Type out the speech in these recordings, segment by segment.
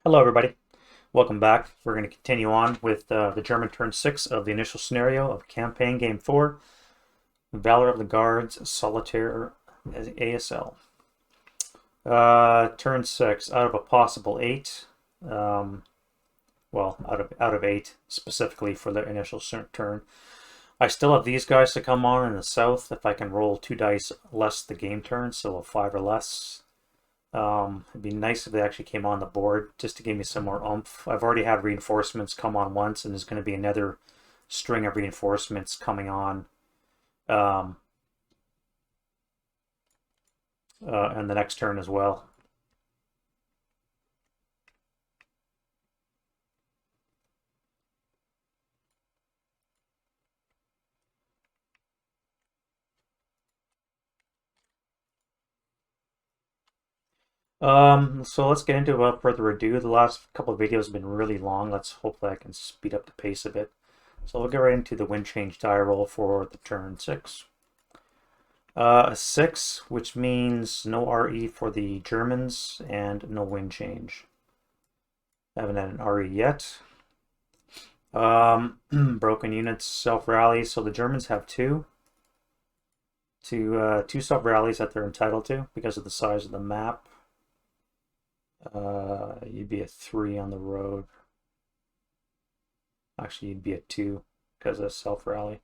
Hello, everybody. Welcome back. We're going to continue on with the German turn 6 of the initial scenario of campaign game 4, Valor of the Guards, Solitaire ASL. Turn 6, out of a possible 8, well, out of 8 specifically for the initial turn. I still have these guys to come on in the south if I can roll 2 dice less the game turn, so a 5 or less. It'd be nice if they actually came on the board just to give me some more oomph. I've already had reinforcements come on once, and there's going to be another string of reinforcements coming on and the next turn as well. So let's get into it without further ado. The last couple of videos have been really long. Hopefully I can speed up the pace a bit. So we'll get right into the wind change die roll for the turn 6. A 6, which means no RE for the Germans and no wind change. I haven't had an RE yet. Broken units self-rally. So the Germans have two self-rallies that they're entitled to because of the size of the map. You'd be a 3 on the road. Actually, you'd be a 2 because of self-rally.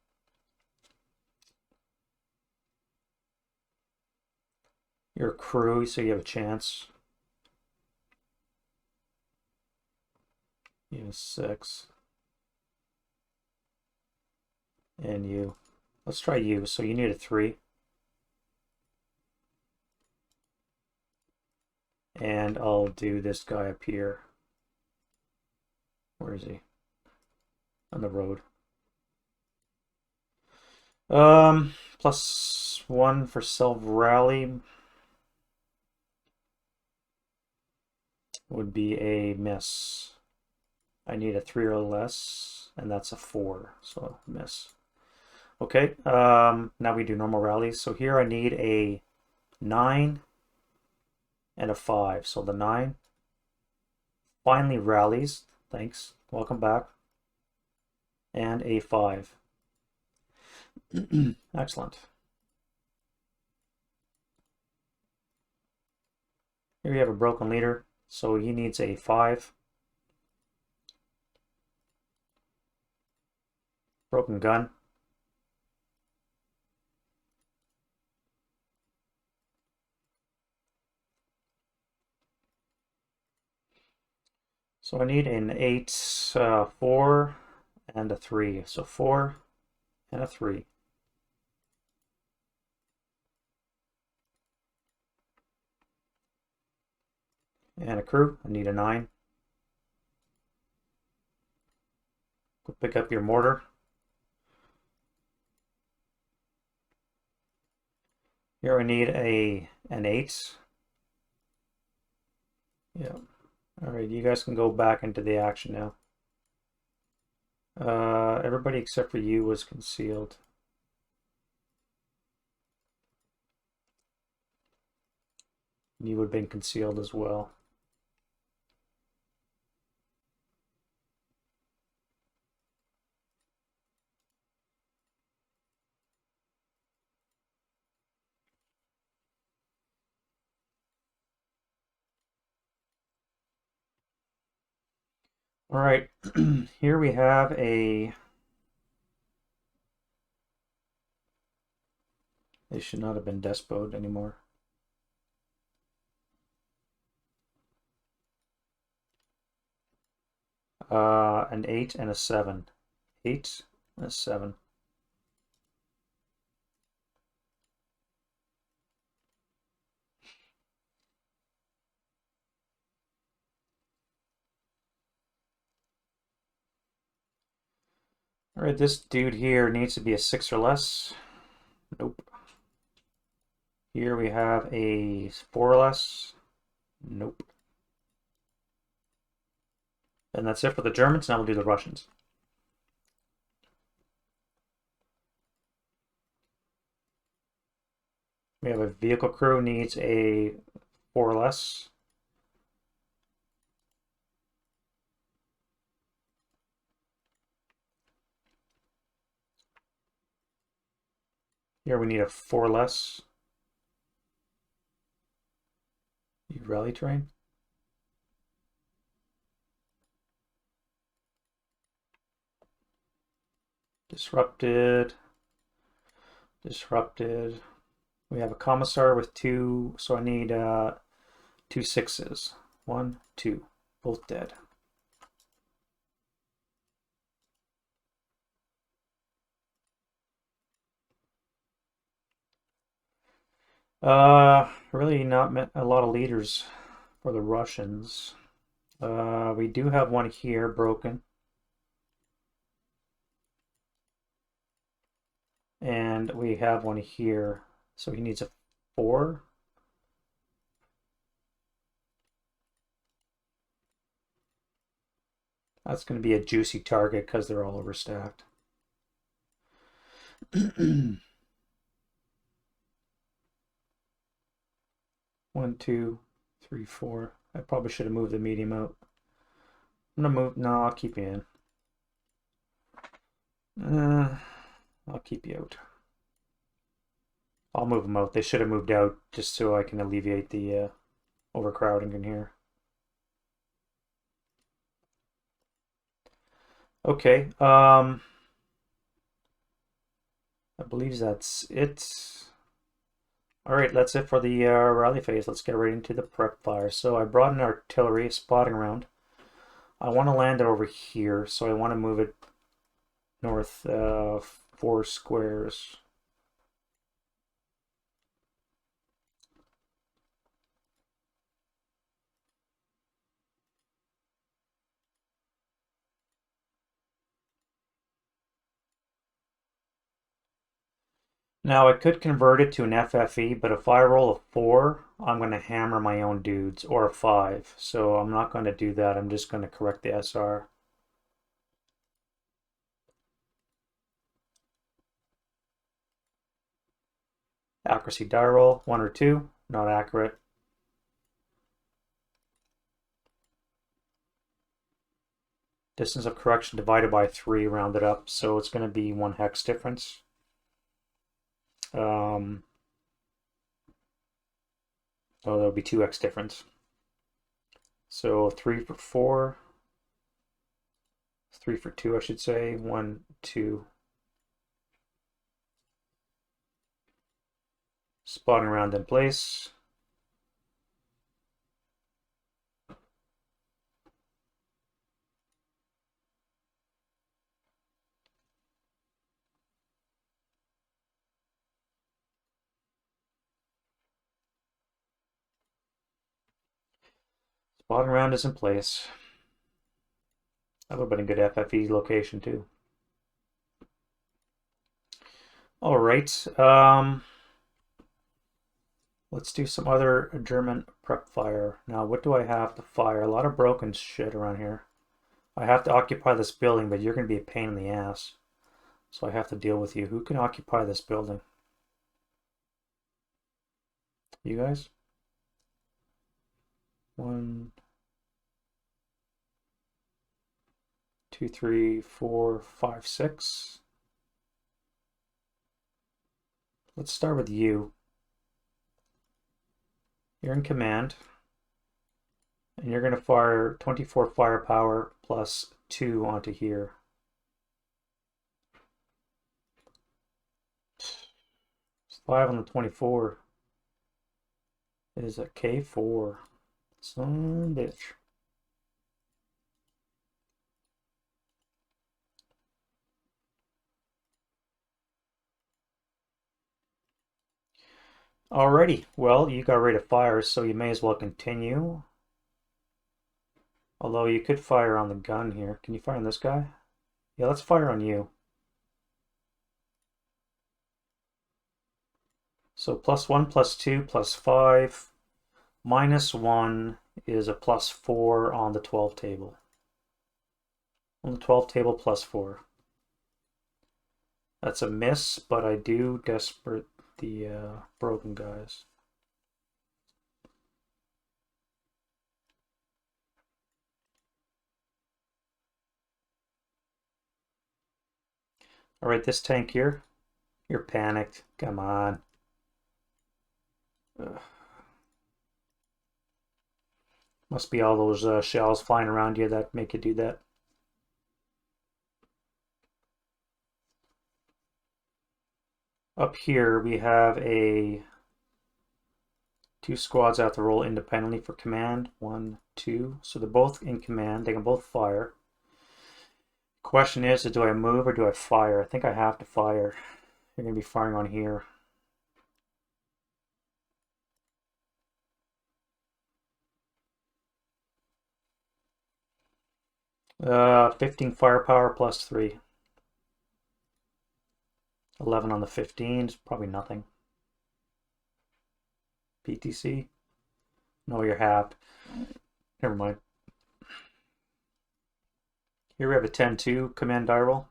You're a crew, so you have a chance. You have 6. And you. Let's try you. So you need a 3. And I'll do this guy up here. Where is he? On the road. +1 for self-rally would be a miss. I need a 3 or less, and that's a 4, so miss. Okay, now we do normal rallies. So here I need a 9 and a 5. So the 9 finally rallies. Thanks. Welcome back. And a 5. Excellent. Here we have a broken leader. So he needs a 5. Broken gun. So I need an 8, 4, and a 3. So 4 and a 3. And a crew. I need a 9. Go pick up your mortar. Here I need an 8. Yeah. Alright, you guys can go back into the action now. Everybody except for you was concealed. You would have been concealed as well. All right, here we have a... They should not have been despoed anymore. An 8 and a 7. 8 and a 7. All right, this dude here needs to be a 6 or less. Nope. Here we have a 4 or less. Nope. And that's it for the Germans. Now we'll do the Russians. We have a vehicle crew needs a 4 or less. Here we need a 4 less. You rally train. Disrupted. Disrupted. We have a commissar with 2, so I need 2 6s. 1, 2, both dead. Really not a lot of leaders for the Russians. We do have one here broken. And we have one here. So he needs a 4. That's going to be a juicy target because they're all overstacked. 1, 2, 3, 4. I probably should have moved the medium out. I'm gonna move. No, I'll keep you in. I'll keep you out. I'll move them out. They should have moved out just so I can alleviate the overcrowding in here. Okay. I believe that's it. All right, that's it for the rally phase. Let's get right into the prep fire. So I brought an artillery spotting round. I want to land it over here, so I want to move it north 4 squares. Now I could convert it to an FFE, but if I roll a 4, I'm going to hammer my own dudes, or a 5. So I'm not going to do that. I'm just going to correct the SR. Accuracy die roll, 1 or 2, not accurate. Distance of correction divided by 3, rounded up, so it's going to be 1 hex difference. Oh, there'll be 2 hex difference. So 3 for 4, 3 for 2, I should say, 1, 2. Spotting around in place. Spotting round is in place. That would have been a good FFE location too. All right. Let's do some other German prep fire. Now, what do I have to fire? A lot of broken shit around here. I have to occupy this building, but you're going to be a pain in the ass. So I have to deal with you. Who can occupy this building? You guys? 1, 2, 3, 4, 5, 6. Let's start with you. You're in command. And you're going to fire 24 firepower plus 2 onto here. It's 5 on the 24. It is a K4. Son of a bitch. Alrighty, well, you got ready to fire, so you may as well continue. Although you could fire on the gun here. Can you fire on this guy? Yeah, let's fire on you. So +1, +2, +5, -1 is a +4 on the 12 table. On the 12 table, +4. That's a miss, but I do desperate the broken guys. All right, this tank here, You're panicked. Come on. Ugh. Must be all those shells flying around you that make you do that. Up here we have two squads I have to roll independently for command. 1, 2. So they're both in command. They can both fire. Question is, do I move or do I fire? I think I have to fire. You're going to be firing on here. 15 firepower plus 3. 11 on the 15 is probably nothing. PTC? No, you're halved. Never mind. Here we have a 10-2 command die roll.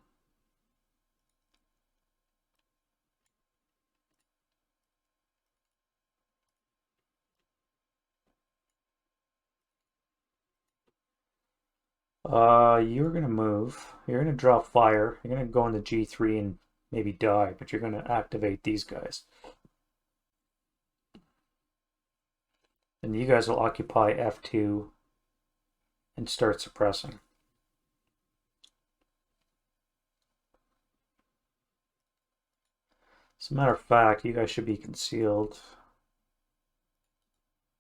You're going to move. You're going to draw fire. You're going to go into G3 and maybe die, but you're going to activate these guys. And you guys will occupy F2 and start suppressing. As a matter of fact, you guys should be concealed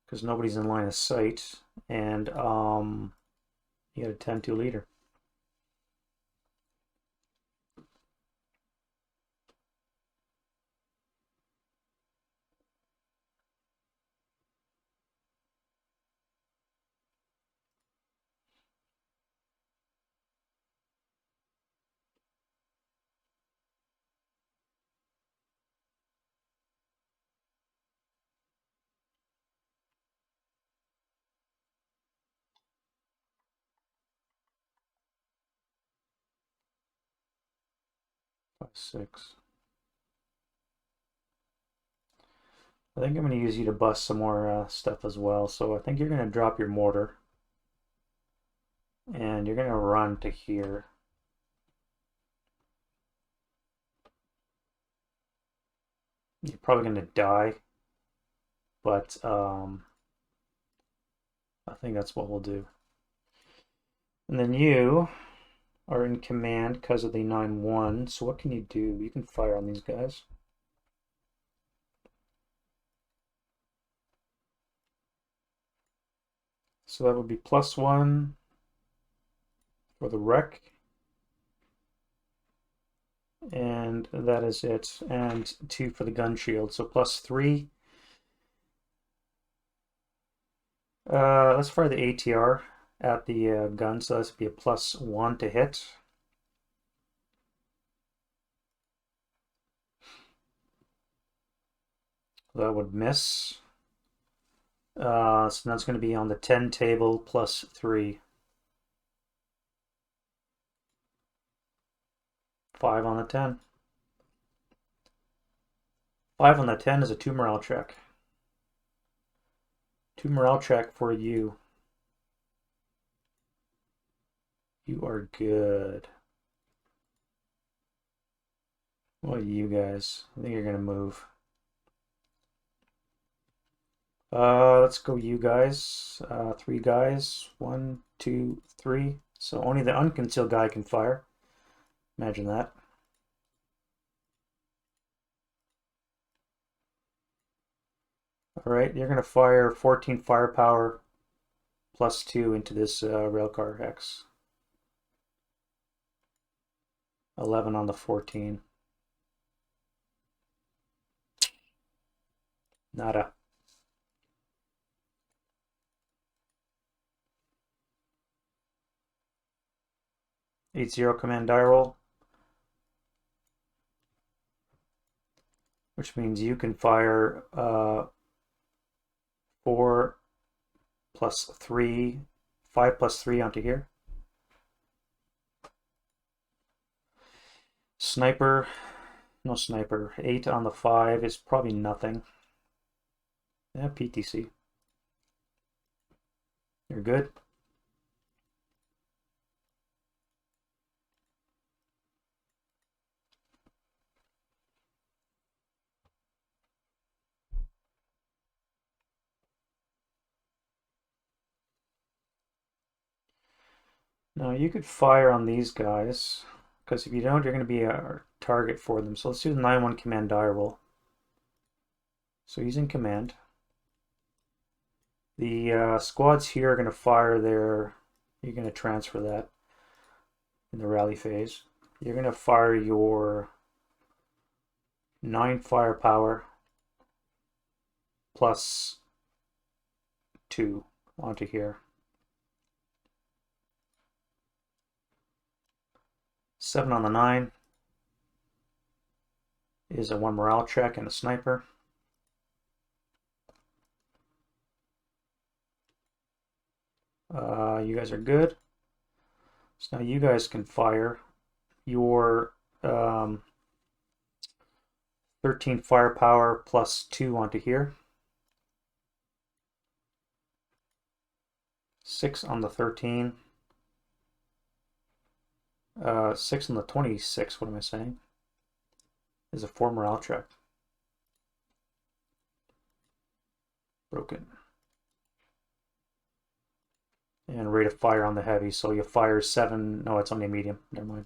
because nobody's in line of sight, and you got a 10-2 leader. Five, 6. I think I'm going to use you to bust some more stuff as well. So I think you're going to drop your mortar. And you're going to run to here. You're probably going to die. But I think that's what we'll do. And then you are in command because of the 9-1. So what can you do? You can fire on these guys. So that would be +1 for the wreck. And that is it. And 2 for the gun shield. So +3. Let's fire the ATR at the gun. So that's be a +1 to hit. That would miss. So that's going to be on the 10 table +3. 5 on the 10. 5 on the 10 is a 2 morale check. 2 morale check for you. You are good. What are you guys? I think you're going to move. Let's go you guys. 3 guys. 1, 2, 3. So only the unconcealed guy can fire. Imagine that. All right, you're going to fire 14 firepower +2 into this railcar X. 11 on the 14. Nada. Eight-0 command die roll. Which means you can fire 4 +3, 5 +3 onto here. Sniper, no sniper. 8 on the 5 is probably nothing. Yeah, PTC. You're good. Now you could fire on these guys, because if you don't, you're going to be a target for them. So let's do the 9-1 command die roll. So using command. The squads here are going to fire their, you're going to transfer that in the rally phase. You're going to fire your 9 firepower plus 2 onto here. 7 on the 9 is a 1 morale check and a sniper. You guys are good. So now you guys can fire your 13 firepower plus 2 onto here. 6 on the 13. 6 on the 26, what am I saying? Is a 4 morale check. Broken. And rate of fire on the heavy, so you fire 7, no, it's only a medium, never mind.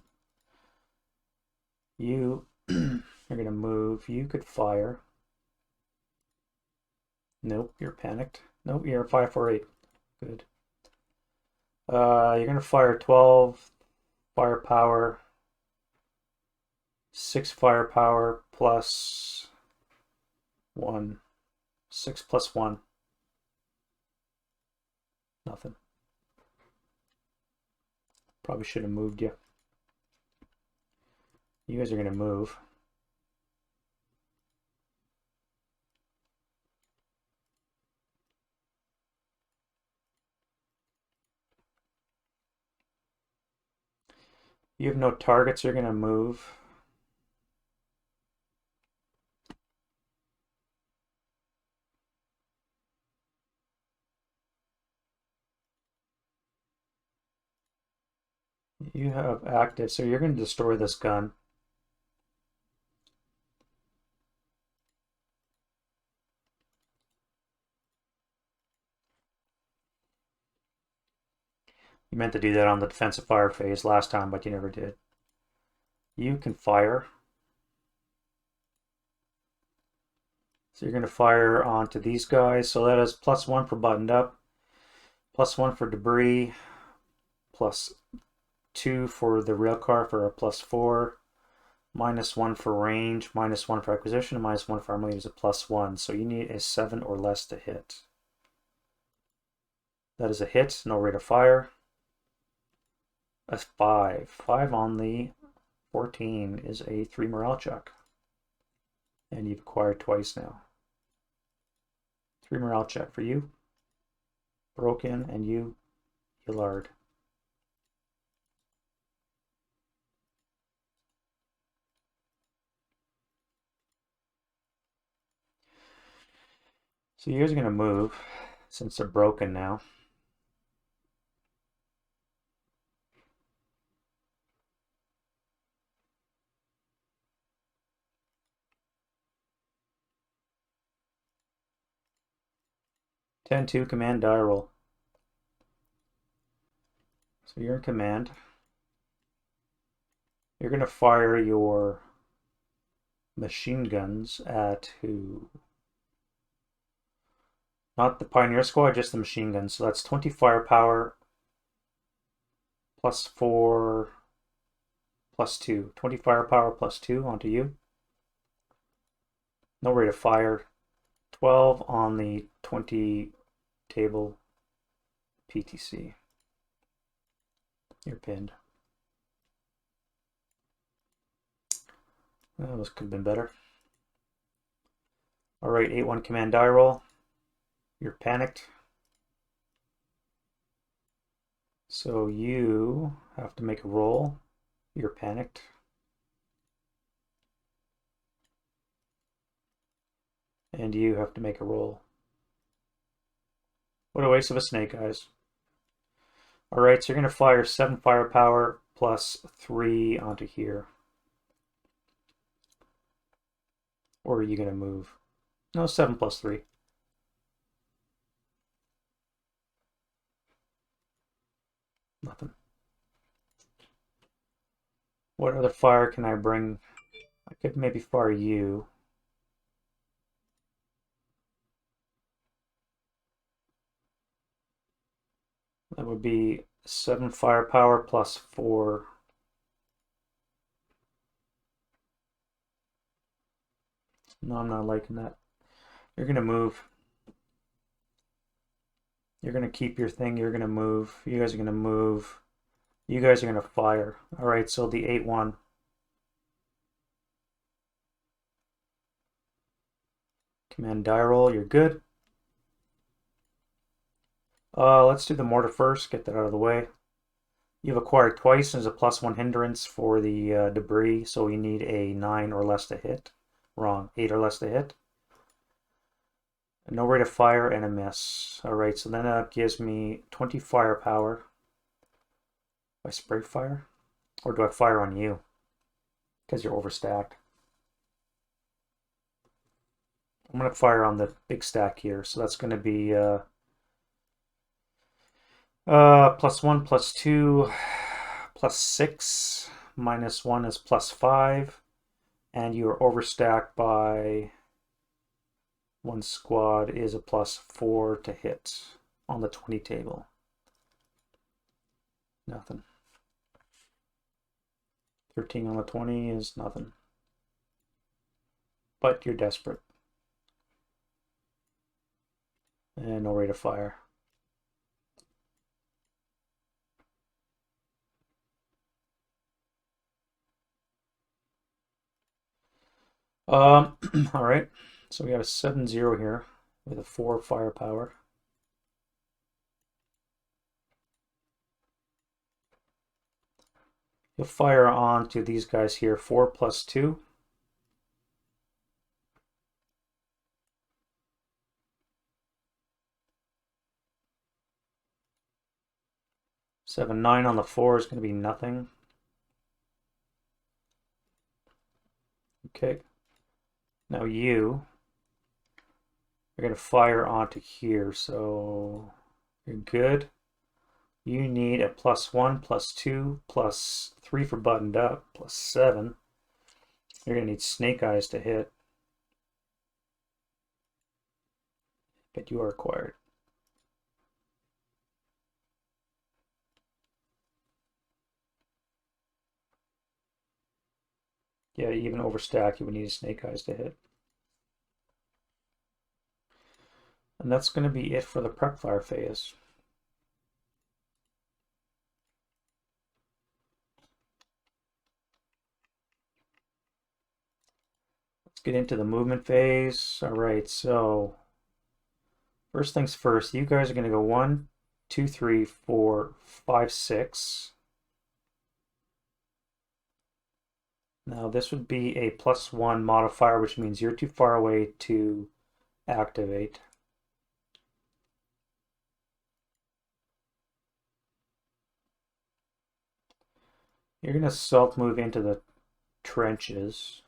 You are going to move, you could fire. Nope, you're panicked. Nope, you're 548. Good. You're going to fire 12 firepower, 6 firepower plus 1. 6 plus 1. Nothing. Probably should have moved you. You guys are going to move. You have no targets, you're going to move. You have active, so you're going to destroy this gun. You meant to do that on the defensive fire phase last time, but you never did. You can fire. So you're going to fire onto these guys. So that is +1 for buttoned up, +1 for debris, +2 for the rail car for a +4, -1 for range, -1 for acquisition, and -1 for armor is a +1. So you need a 7 or less to hit. That is a hit, no rate of fire. A 5. 5 on the 14 is a 3 morale check. And you've acquired twice now. 3 morale check for you. Broken, and you, Hillard. So you guys are going to move, since they're broken now. (10-2) command die roll. So you're in command. You're going to fire your machine guns at who? Not the Pioneer Squad, just the machine guns. So that's 20 firepower +4 +2. 20 firepower +2 onto you. No rate of fire. 12 on the 20 table PTC. You're pinned. Well, this could have been better. Alright, 8-1 command die roll. You're panicked. So you have to make a roll. You're panicked. And you have to make a roll. What a waste of a snake, guys. Alright, so you're going to fire 7 firepower +3 onto here. Or are you going to move? No, 7 +3. Nothing. What other fire can I bring? I could maybe fire you. That would be 7 firepower plus 4. No, I'm not liking that. You're going to move. You're going to keep your thing. You're going to move. You guys are going to move. You guys are going to fire. All right, so the 8-1. Command die roll. You're good. Let's do the mortar first. Get that out of the way. You've acquired twice. There's a +1 hindrance for the debris, so you need a 9 or less to hit. Wrong. 8 or less to hit. No rate of fire and a miss. Alright, so then that gives me 20 firepower. Do I spray fire? Or do I fire on you? Because you're overstacked. I'm going to fire on the big stack here. So that's going to be +1, +2, +6. -1 is +5. And you are overstacked by... One squad is a +4 to hit on the 20 table. Nothing. 13 on the 20 is nothing. But you're desperate. And no rate of fire. All right. So we have a 7-0 here with a 4 firepower. You'll fire on to these guys here, 4 + 2. Seven, 9 on the 4 is going to be nothing. Okay. Now you are going to fire onto here, so you're good. You need a +1, +2, +3 for buttoned up, +7. You're going to need snake eyes to hit. But you are acquired. Yeah, even overstack, you would need a snake eyes to hit. And that's going to be it for the prep fire phase. Let's get into the movement phase. All right, so first things first, you guys are going to go 1, 2, 3, 4, 5, 6. Now this would be a +1 modifier, which means you're too far away to activate. You're going to self move into the trenches.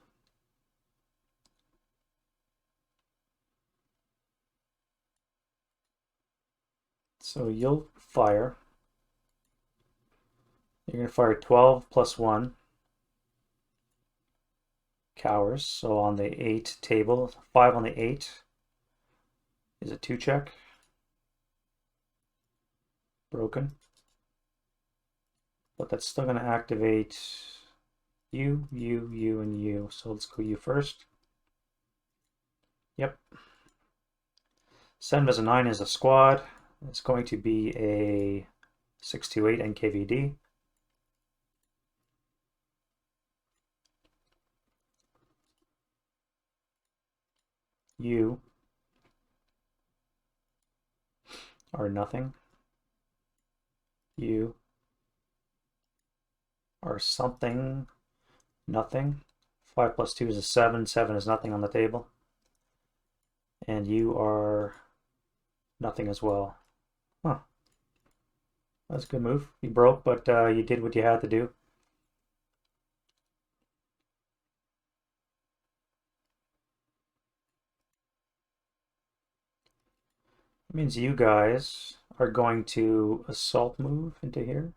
So you'll fire. You're going to fire 12 +1 cowers. So on the 8 table, 5 on the 8 is a 2 check. Broken. But that's still going to activate you, and you. So let's go you first. Yep. 7 as a 9 is a squad. It's going to be a 628 NKVD. You are nothing. You are something, nothing. 5 + 2 is a 7. 7 is nothing on the table. And you are nothing as well. Huh. That's a good move. You broke, but you did what you had to do. It means you guys are going to assault move into here.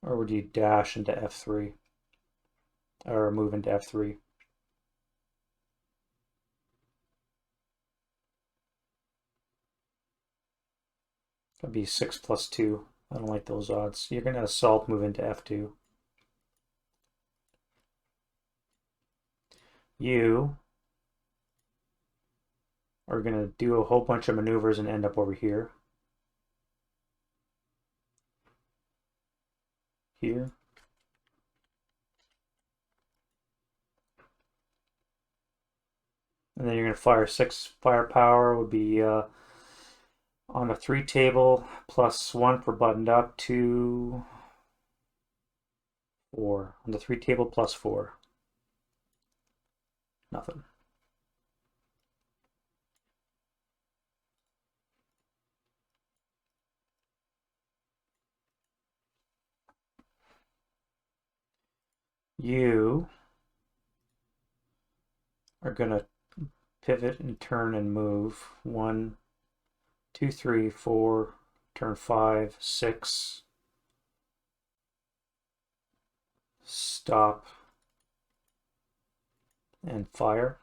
Or would you dash into F3? Or move into F3? That'd be 6 plus 2. I don't like those odds. You're going to assault, move into F2. You are going to do a whole bunch of maneuvers and end up over here. Here. And then you're going to fire 6 firepower, would be on a 3 table, plus 1 for buttoned up, 2, 4. On the 3 table, plus 4. Nothing. You are going to pivot and turn and move. 1, 2, 3, 4, turn 5, 6. Stop and fire.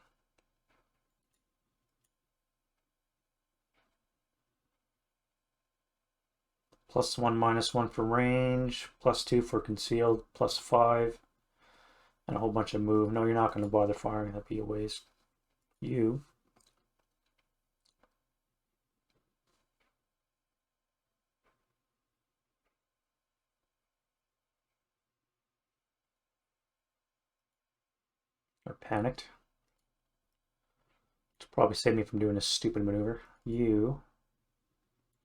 +1, -1 for range, +2 for concealed, +5, and a whole bunch of move. No, you're not going to bother firing. That'd be a waste. You are panicked. It's probably saved me from doing a stupid maneuver. You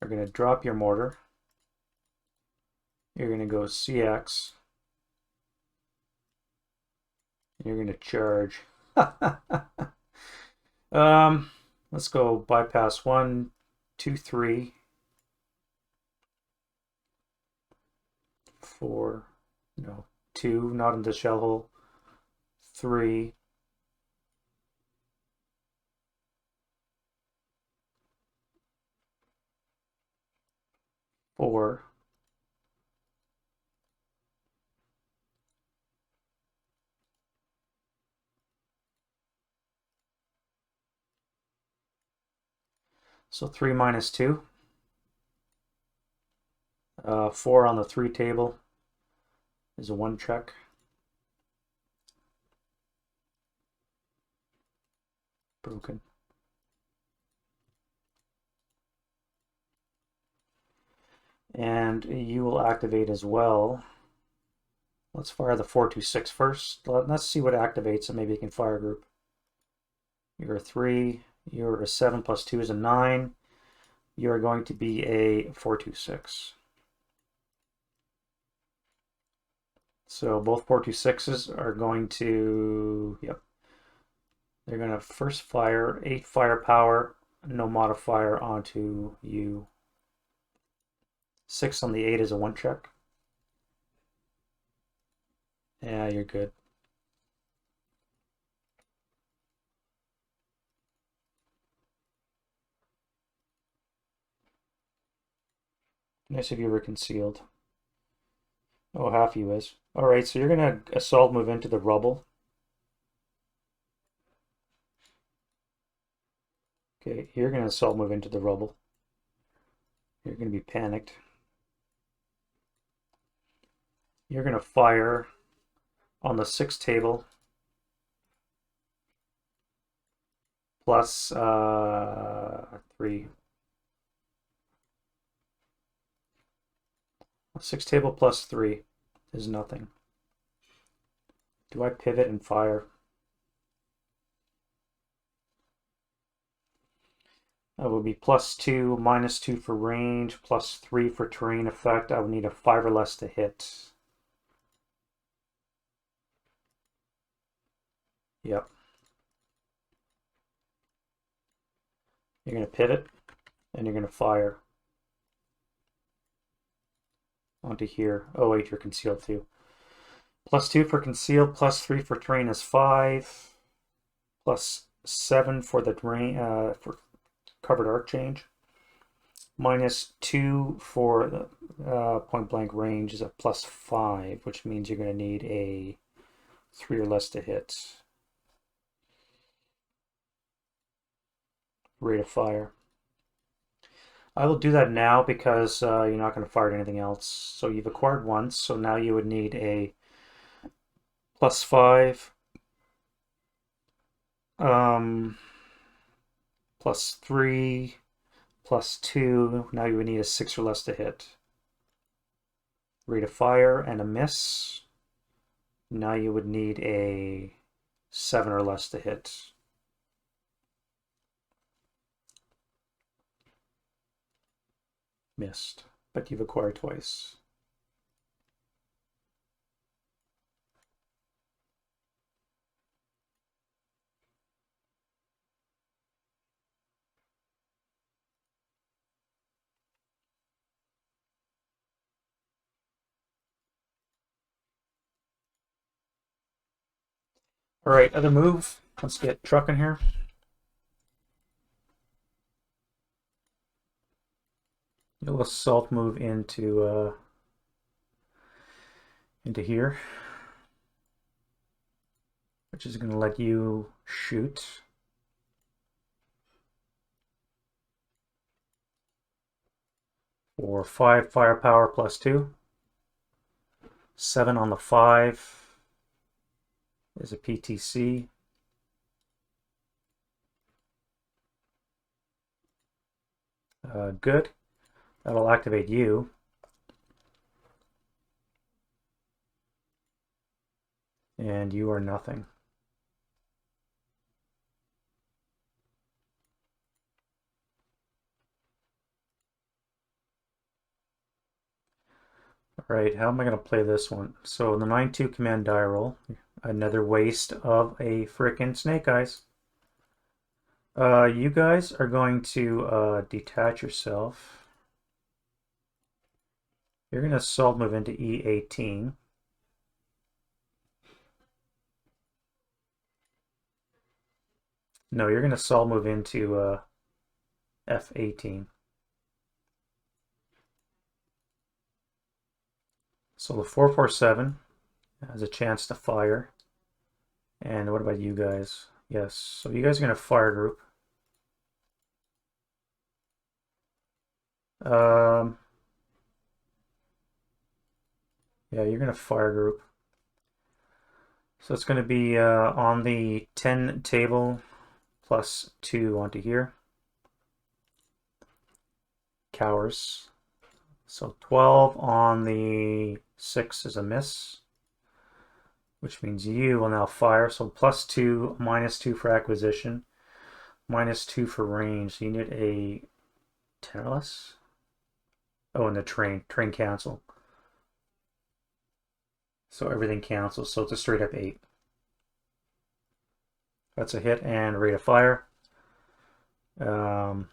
are going to drop your mortar. You're going to go CX. You're going to charge. Let's go bypass 1, 2, 3, 4. No, 2, not in the shell hole. 3. 4. So 3 minus 2. 4 on the 3 table is a 1 check. Broken. And you will activate as well. Let's fire the 426 first. Let's see what activates, and maybe you can fire group. You're a 3. You're a 7 plus 2 is a 9. You're going to be a 426. So both 426s are going to, yep. They're going to first fire 8 firepower, no modifier onto you. 6 on the 8 is a 1 check. Yeah, you're good. Nice if you were concealed. Oh, half you is. Alright, so you're going to assault move into the rubble. Okay, you're going to assault move into the rubble. You're going to be panicked. You're going to fire on the 6 table plus 3. 6 table plus 3 is nothing. Do I pivot and fire? That would be +2, -2 for range, +3 for terrain effect. I would need a 5 or less to hit. Yep. You're going to pivot, and you're going to fire onto here. Oh wait, you're concealed too. +2 for concealed, +3 for terrain is 5, +7 for the terrain for covered arc change. -2 for the point blank range is a +5, which means you're going to need a 3 or less to hit. Rate of fire. I will do that now because you're not going to fire at anything else. So you've acquired once, so now you would need a +5, +3, +2. Now you would need a 6 or less to hit. Rate of fire and a miss. Now you would need a 7 or less to hit. Missed, but you've acquired twice. All right, other move. Let's get trucking here. You'll assault move into here, which is going to let you shoot. For 5 firepower +2. 7 on the 5 is a PTC. Good. That'll activate you. And you are nothing. All right, how am I going to play this one? So the 9-2 command die roll. Another waste of a frickin' snake eyes. You guys are going to detach yourself. You're going to assault move into E18. No, you're going to assault move into F18. So the 447 has a chance to fire. And what about you guys? Yes, so you guys are going to fire group. Yeah, you're going to fire group. So it's going to be on the 10 table +2 onto here. Cowers. So 12 on the 6 is a miss, which means you will now fire. So +2, -2 for acquisition, -2 for range. So you need a 10 or less. Oh, and the train cancel. So everything cancels. So it's a straight up 8. That's a hit and rate of fire. A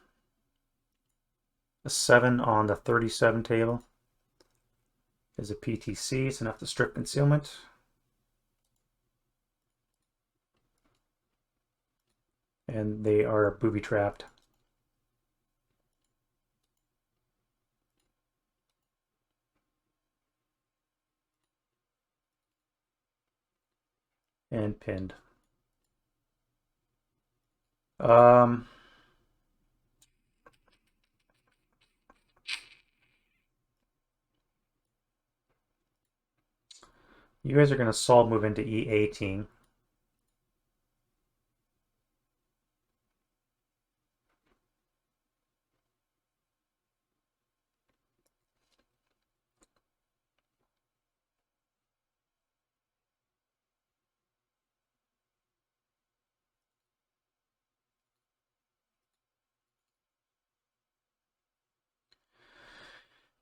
7 on the 37 table is a PTC. It's enough to strip concealment. And they are booby trapped. And pinned. You guys are going to solve move into E18.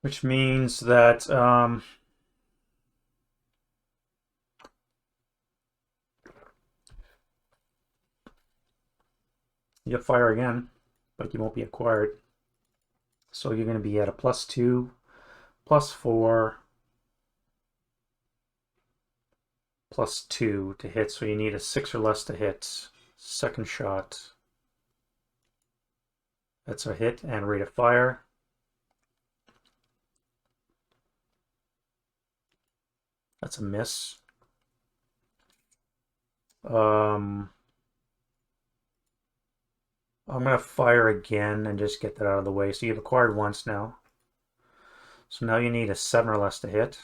Which means that you'll fire again, but you won't be acquired. So you're going to be at a +2, +4, +2 to hit. So you need a 6 or less to hit. Second shot. That's a hit and rate of fire. That's a miss. I'm going to fire again and just get that out of the way. So you've acquired once now. So now you need a 7 or less to hit.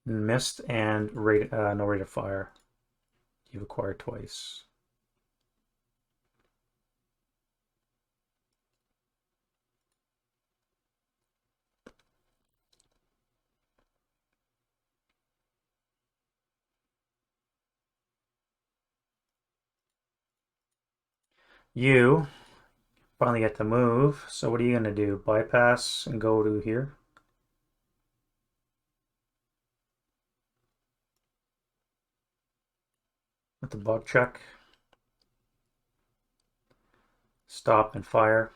Missed and no rate of fire. You've acquired twice. You finally get to move. So what are you going to do? Bypass and go to here? With the bug check. Stop and fire.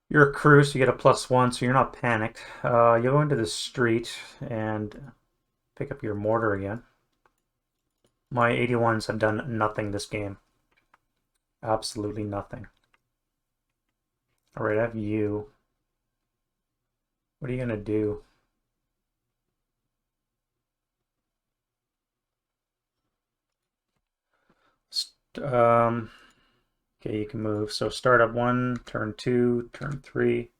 You're a crew, so you get a +1, so you're not panicked. You go into the street and pick up your mortar again. My 81s have done nothing this game. Absolutely nothing. Alright, I have you. What are you gonna do? Okay, you can move. So start up 1, turn 2, turn 3.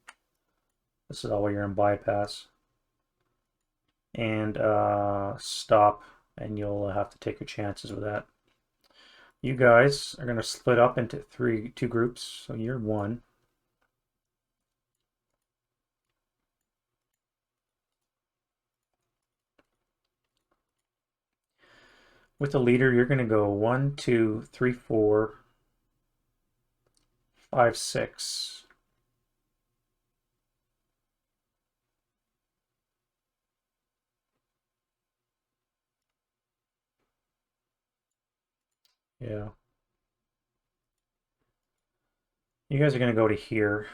This is all while you're in bypass. And stop, and you'll have to take your chances with that. You guys are gonna split up into two groups. So you're 1. With the leader, you're gonna go 1, 2, 3, 4, 5, 6. Yeah. You guys are going to go to here.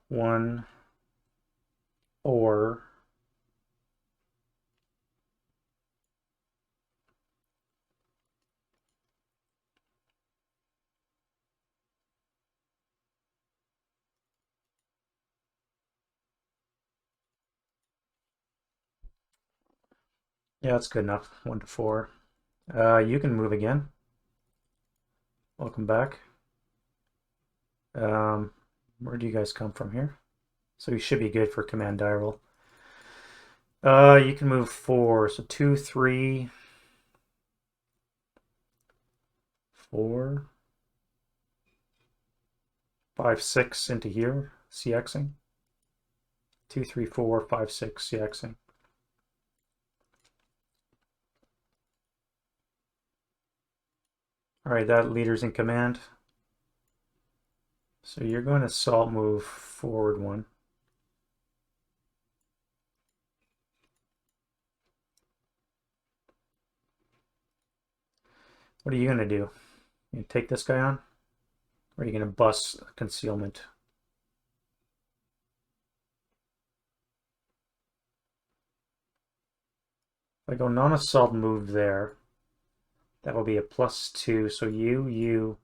1, 4. Yeah, that's good enough. 1 to 4. You can move again. Welcome back. Where do you guys come from here? So you should be good for command die roll. You can move 4. So 2, 3, 4, 5, 6 into here. CXing. 2, 3, 4, 5, 6 CXing. All right, that leader's in command. So you're going to assault move forward 1. What are you going to do? You take this guy on? Or are you going to bust concealment? If I go non-assault move there, that will be a +2. So you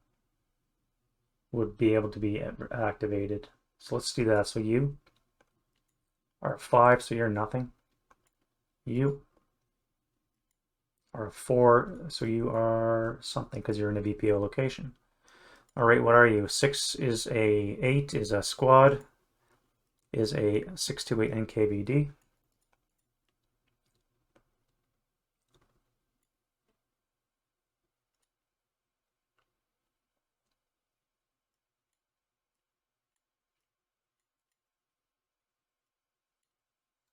would be able to be activated. So let's do that. So you are a 5, so you're nothing. You are a 4, so you are something because you're in a VPO location. All right, what are you? 6 is a 8 is a squad, is a 628 NKVD.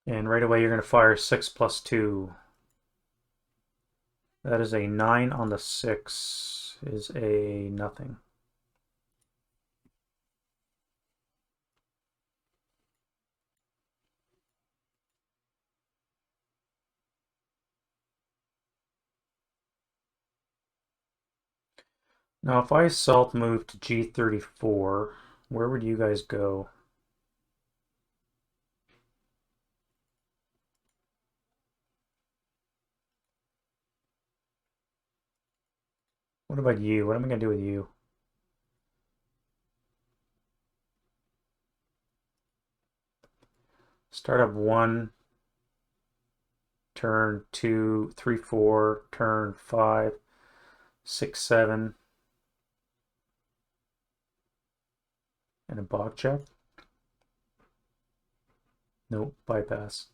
And right away you're going to fire 6 + 2. That is a 9 on the 6, is a nothing. Now if I assault move to G34, where would you guys go? What about you? What am I going to do with you? Startup 1, turn 2, 3, 4, turn 5, 6, 7, and a bog check. Nope, bypass.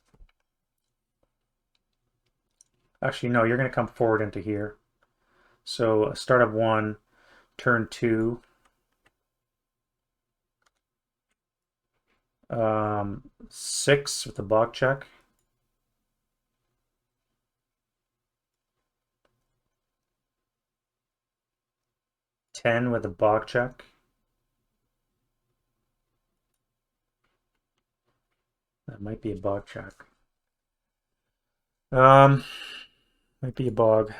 Actually, no, you're going to come forward into here. So startup 1, turn 2, 6 with the bog check. Ten with a bog check. That might be a bog check. Might be a bog.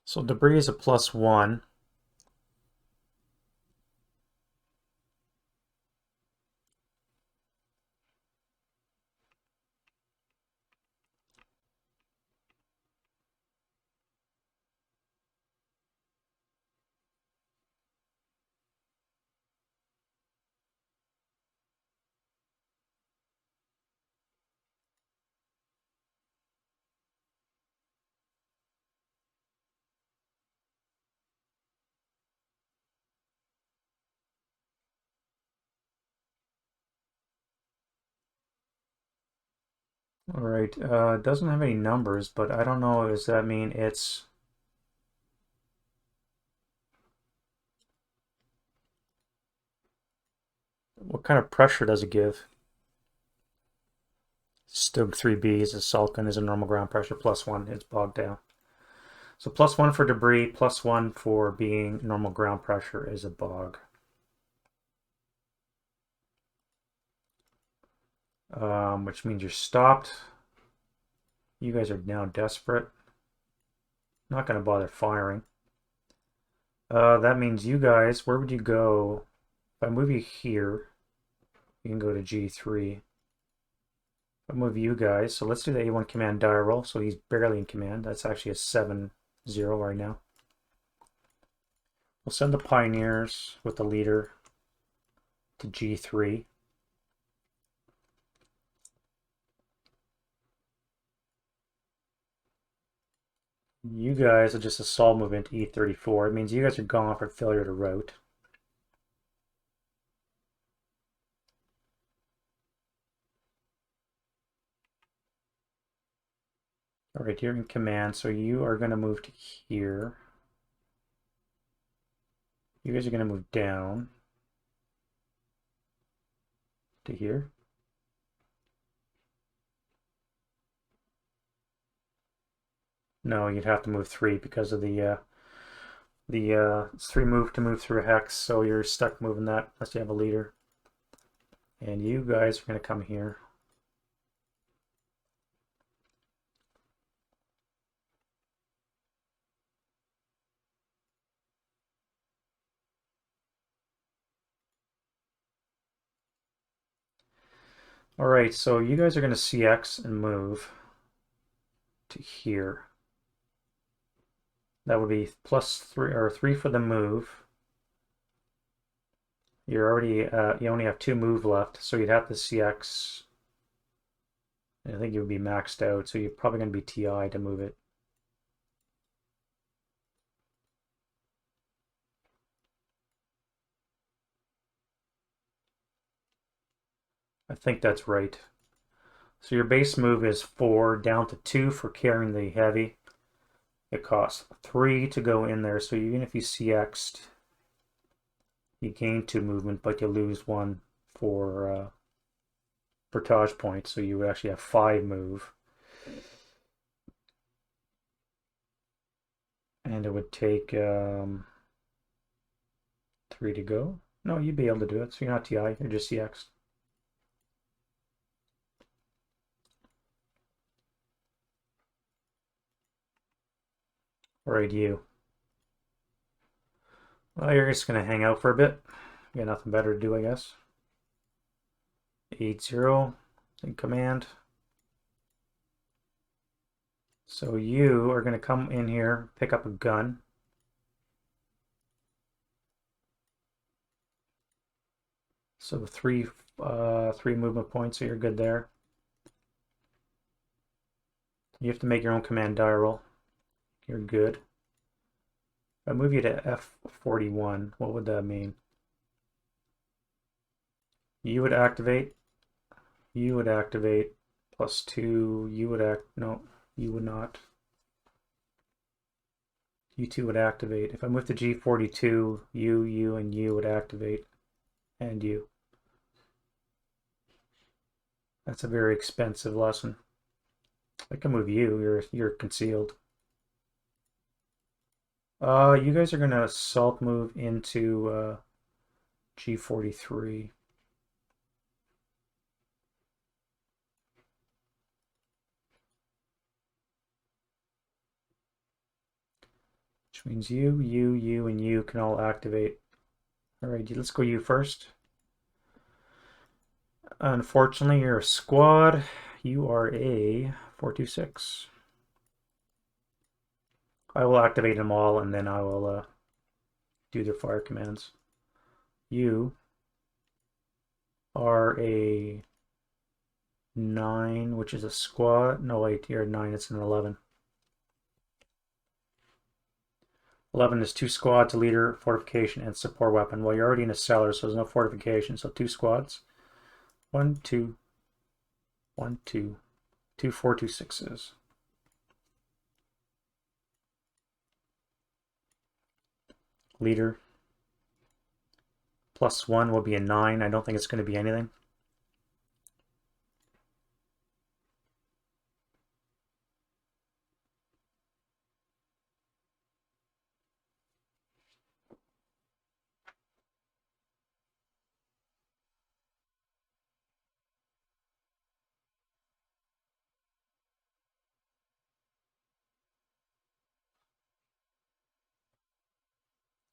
So debris is a +1. All right, it doesn't have any numbers, but I don't know, does that mean it's... What kind of pressure does it give? Stug 3B is a Salkin is a normal ground pressure, +1, it's bogged down. So +1 for debris, +1 for being normal ground pressure is a bog. Which means you're stopped. You guys are now desperate. Not going to bother firing. That means you guys, where would you go? If I move you here, you can go to G3. If I move you guys, so let's do the A1 command die roll. So he's barely in command. That's actually a 7-0 right now. We'll send the pioneers with the leader to G3. You guys are just a sol movement to E34. It means you guys are gone for failure to route. All right, you're in command, so you are going to move to here. You guys are going to move down to here. No, you'd have to move 3 because of the 3 move to move through a hex, so you're stuck moving that unless you have a leader. And you guys are going to come here. All right, so you guys are going to CX and move to here. That would be +3 or 3 for the move. You're already you only have 2 move left, so you'd have to CX. I think you would be maxed out, so you're probably going to be TI to move it. I think that's right. So your base move is 4 down to 2 for carrying the heavy. It costs 3 to go in there, so even if you CX'd, you gain 2 movement, but you lose 1 for portage point, so you would actually have 5 move. And it would take 3 to go. No, you'd be able to do it, so you're not TI, you're just CX. Alright, you. Well, you're just going to hang out for a bit. You got nothing better to do, I guess. 80 in command. So you are going to come in here, pick up a gun. So three movement points, so you're good there. You have to make your own command die roll. You're good. If I move you to F41, what would that mean? You would activate. You would activate. +2. You would no, you would not. You two would activate. If I move to G42, you, and you would activate. And you. That's a very expensive lesson. I can move you. You're concealed. You guys are gonna assault move into G43. Which means you, and you can all activate. All right, let's go you first. Unfortunately, you're a squad. You are a 426. I will activate them all, and then I will do their fire commands. You are a 9, which is a squad. No, wait, you're a 9. It's an 11. 11 is 2 squads, a leader, fortification, and support weapon. Well, you're already in a cellar, so there's no fortification. So 2 squads. 1, 2, 1, 2, 2 426s. Leader. +1 will be a 9. I don't think it's going to be anything.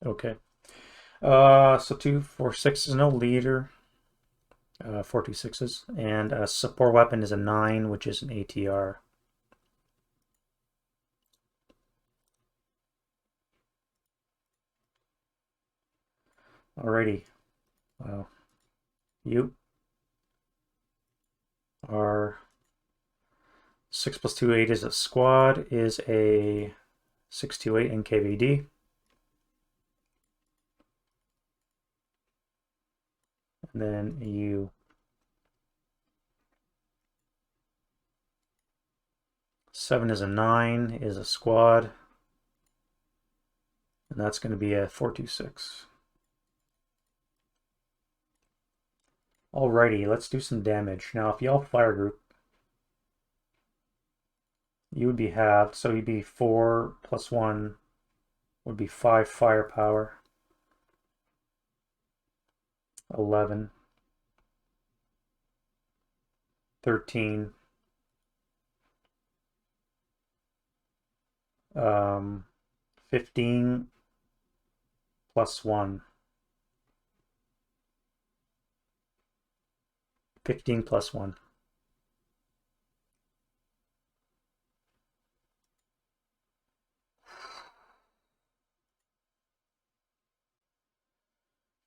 Okay. So 2 426s, no leader. 426s, and support weapon is a 9, which is an ATR. Alrighty. Wow. You are 6 + 2, 8 is a squad, is a 628 NKVD. And then you 7 is a 9, is a squad. And that's going to be a 426. Alrighty, let's do some damage. Now, if y'all fire group, you would be halved, so you'd be 4 + 1 would be 5 firepower. 11. 13. 15 + 1. 15 + 1.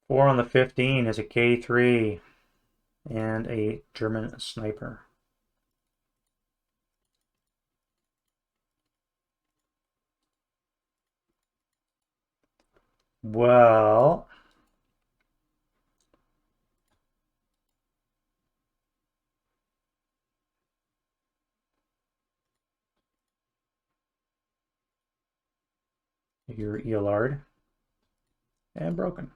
Four on the 15 is a K3 and a German sniper. Well, you're ELR'd and broken.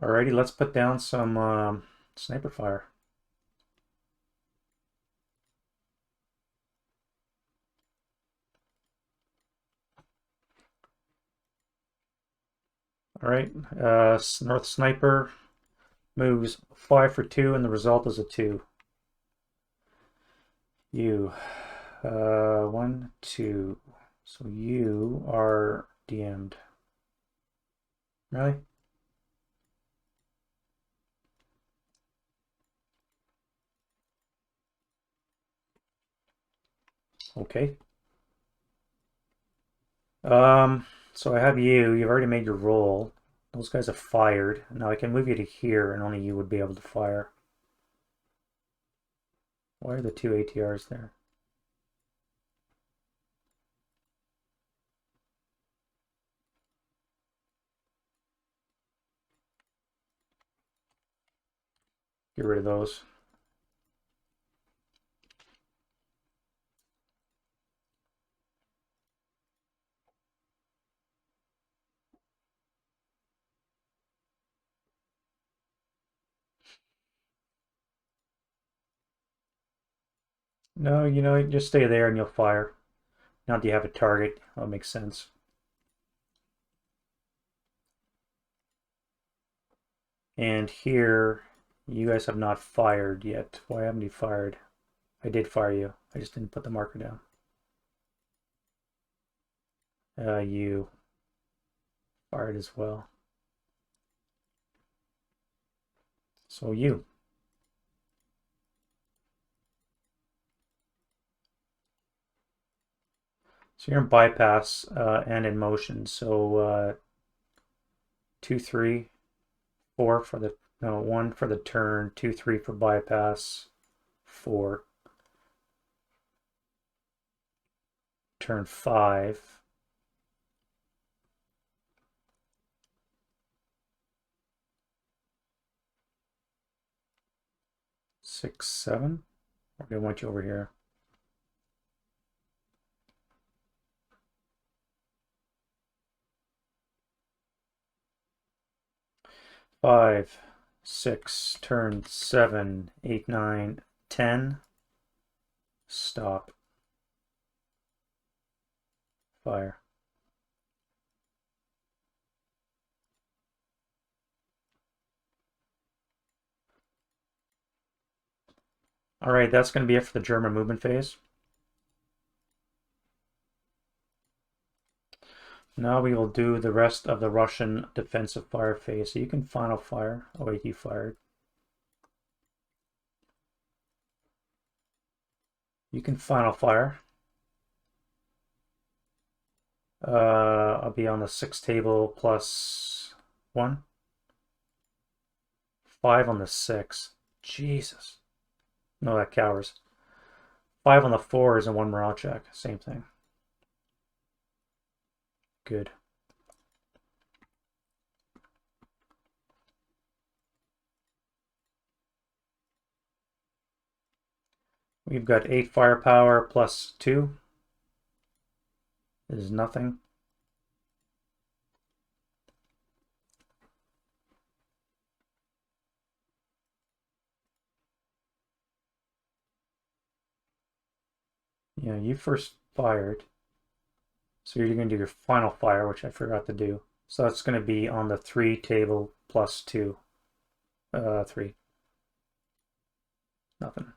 Alrighty, let's put down some sniper fire. Alright, North Sniper moves 5 for 2, and the result is a 2. You, 1, 2. So you are DM'd. Really? Okay. So I have you. You've already made your roll. Those guys have fired. Now I can move you to here, and only you would be able to fire. Why are the two ATRs there? Get rid of those. No, you know, just stay there and you'll fire. Now that you have a target, that makes sense. And here, you guys have not fired yet. Why haven't you fired? I did fire you. I just didn't put the marker down. You fired as well. So you. So you're in bypass and in motion. So 2, 3, 4 for the, no, 1 for the turn, 2, 3 for bypass, 4. Turn 5. Six, 7. We're gonna want you over here. Five, 6, turn 7, 8, 9, 10. Stop. Fire. All right, that's going to be it for the German movement phase. Now we will do the rest of the Russian defensive fire phase. So you can final fire. Oh wait, you fired. You can final fire. I'll be on the 6 table plus 1. 5 on the 6. Jesus. No, that cowers. 5 on the 4s and 1 morale check. Same thing. Good. We've got 8 firepower plus 2. Is nothing. Yeah, you first fired. So you're going to do your final fire, which I forgot to do. So that's going to be on the 3 table plus 2. 3. Nothing.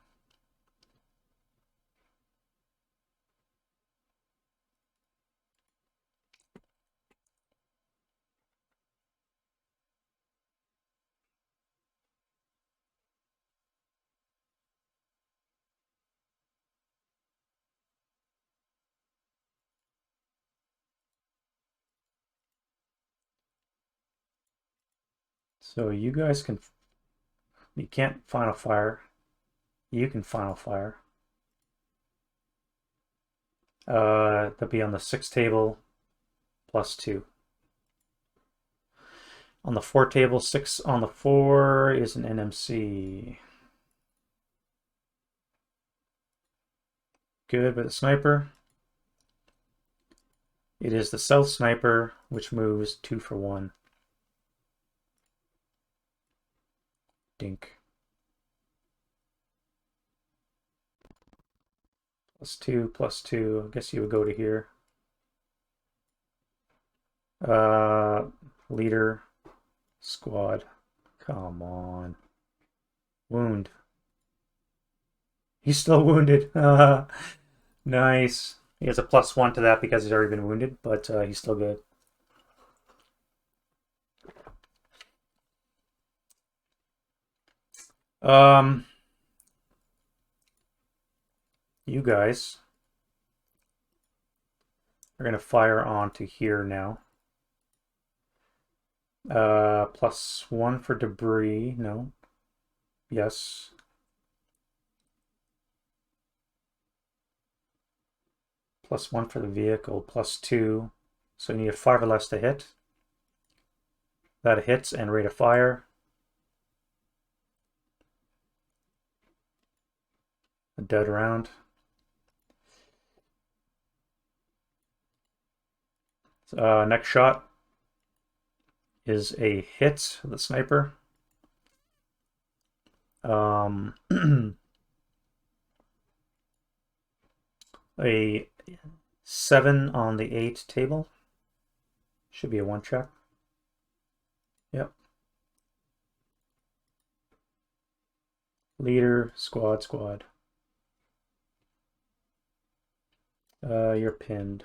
So you guys can, you can't final fire. You can final fire. That'll be on the 6 table plus 2. On the 4 table, 6 on the 4 is an NMC. Good with a sniper. It is the South Sniper, which moves 2 for 1. Dink. Plus 2, plus 2. I guess you would go to here. Leader, squad. Come on. Wound. He's still wounded. Nice. He has a plus 1 to that because he's already been wounded, but he's still good. You guys We're going to fire onto here now. +1 for debris. No. Yes. +1 for the vehicle. +2. So you need a 5 or less to hit. That hits and rate of fire. A dead round. Next shot is a hit, the sniper. A 7 on the 8 table. Should be a 1 check. Yep. Leader, squad. You're pinned.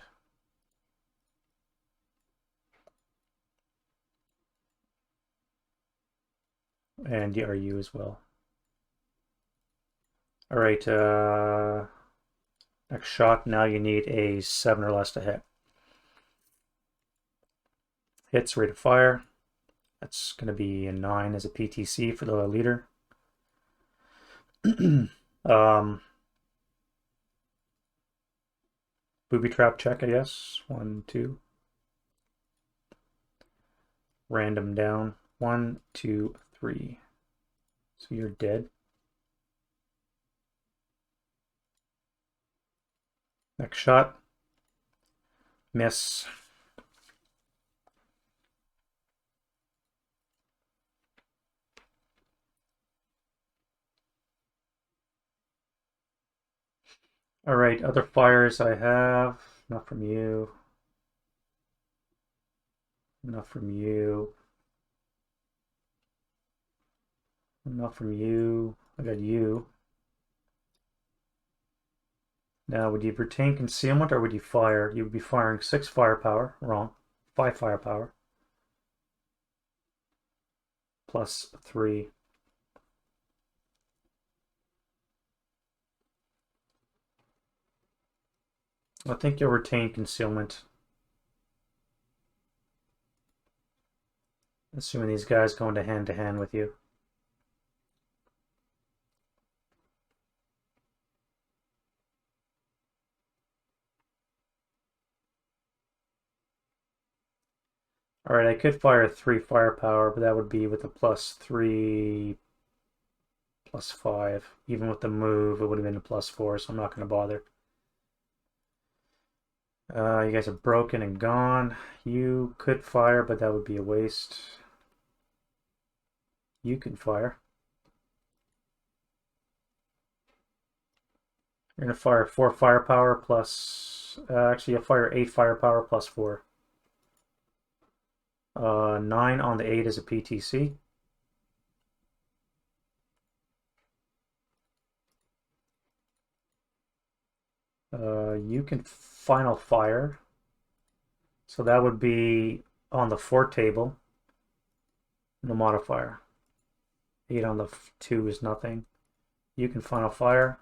And are you as well. All right, next shot, now you need a 7 or less to hit. Hits, rate of fire. That's going to be a 9 as a PTC for the leader. Booby trap check, I guess. 1, 2. Random down. 1, 2, 3. So you're dead. Next shot. Miss. All right, other fires I have. Not from you. Not from you. Not from you. I got you. Now, would you retain concealment or would you fire? You would be firing 6 firepower. Wrong. 5 firepower. +3. I think you'll retain concealment. Assuming these guys go into hand-to-hand with you. All right, I could fire 3 firepower, but that would be with a +3, +5. Even with the move, it would have been a +4, so I'm not going to bother. You guys are broken and gone. You could fire, but that would be a waste. You can fire. You're going to fire 4 firepower plus... actually, you'll fire 8 firepower +4. 9 on the 8 is a PTC. You can final fire. So that would be on the 4 table. No modifier. 8 on the 2 is nothing. You can final fire.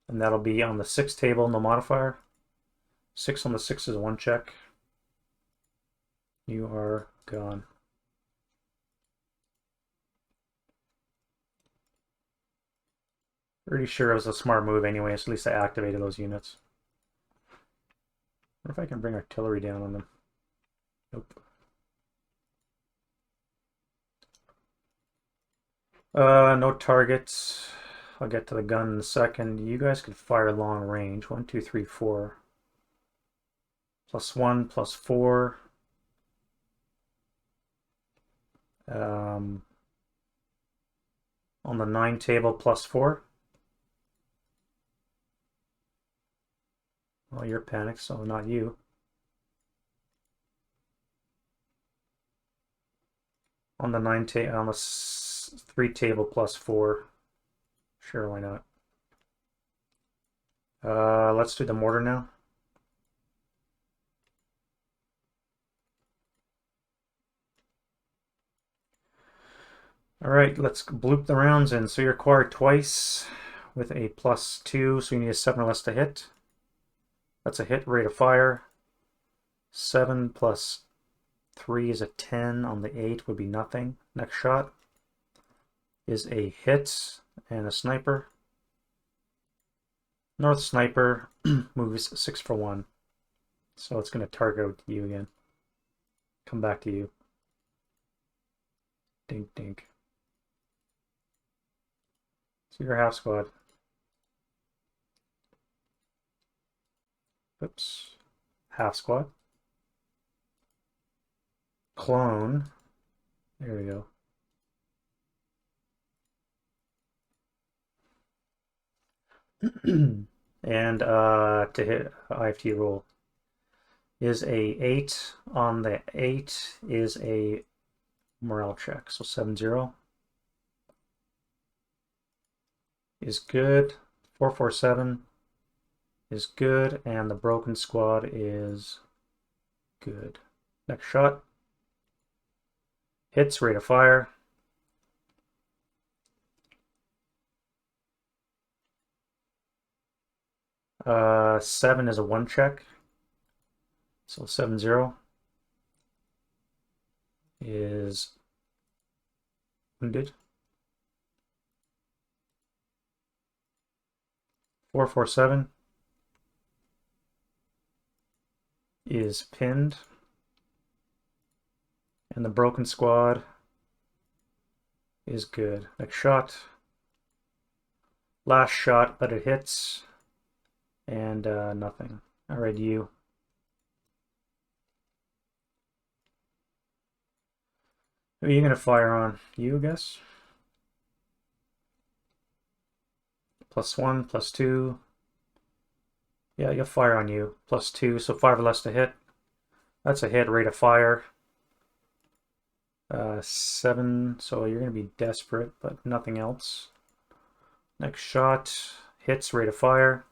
And that'll be on the 6 table, no modifier. 6 on the 6 is 1 check. You are gone. Pretty sure it was a smart move anyway, so at least I activated those units. I wonder if I can bring artillery down on them. Nope. No targets. I'll get to the gun in a second. You guys could fire long range. 1, 2, 3, 4. +1, +4. On the 9 table, +4. Well, you're panicked, so not you. On the 9 table, on the 3 table, +4. Sure, why not? Let's do the mortar now. All right, let's bloop the rounds in. So you're acquired twice with a +2, so you need a 7 or less to hit. That's a hit, rate of fire. 7 plus 3 is a 10 on the 8 would be nothing. Next shot is a hit and a sniper. North sniper moves 6 for 1. So it's going to target you again. Come back to you. Dink, dink. So you're half squad. Oops. Half squad. Clone. There we go. And to hit AFPh roll is a 8 on the 8 is a morale check. So 7-0 is good. 447 is good, and the broken squad is good. Next shot. Hits, rate of fire. Uh, 7 is a 1 check. So 7-0 is wounded. 447 is pinned. And the broken squad is good. Next shot. Last shot, but it hits. And nothing. All right, you. Who are you going to fire on? You, I guess? +1, +2. Yeah, you'll fire on you. +2, so 5 or less to hit. That's a hit, rate of fire. 7, so you're going to be desperate, but nothing else. Next shot, hits, rate of fire.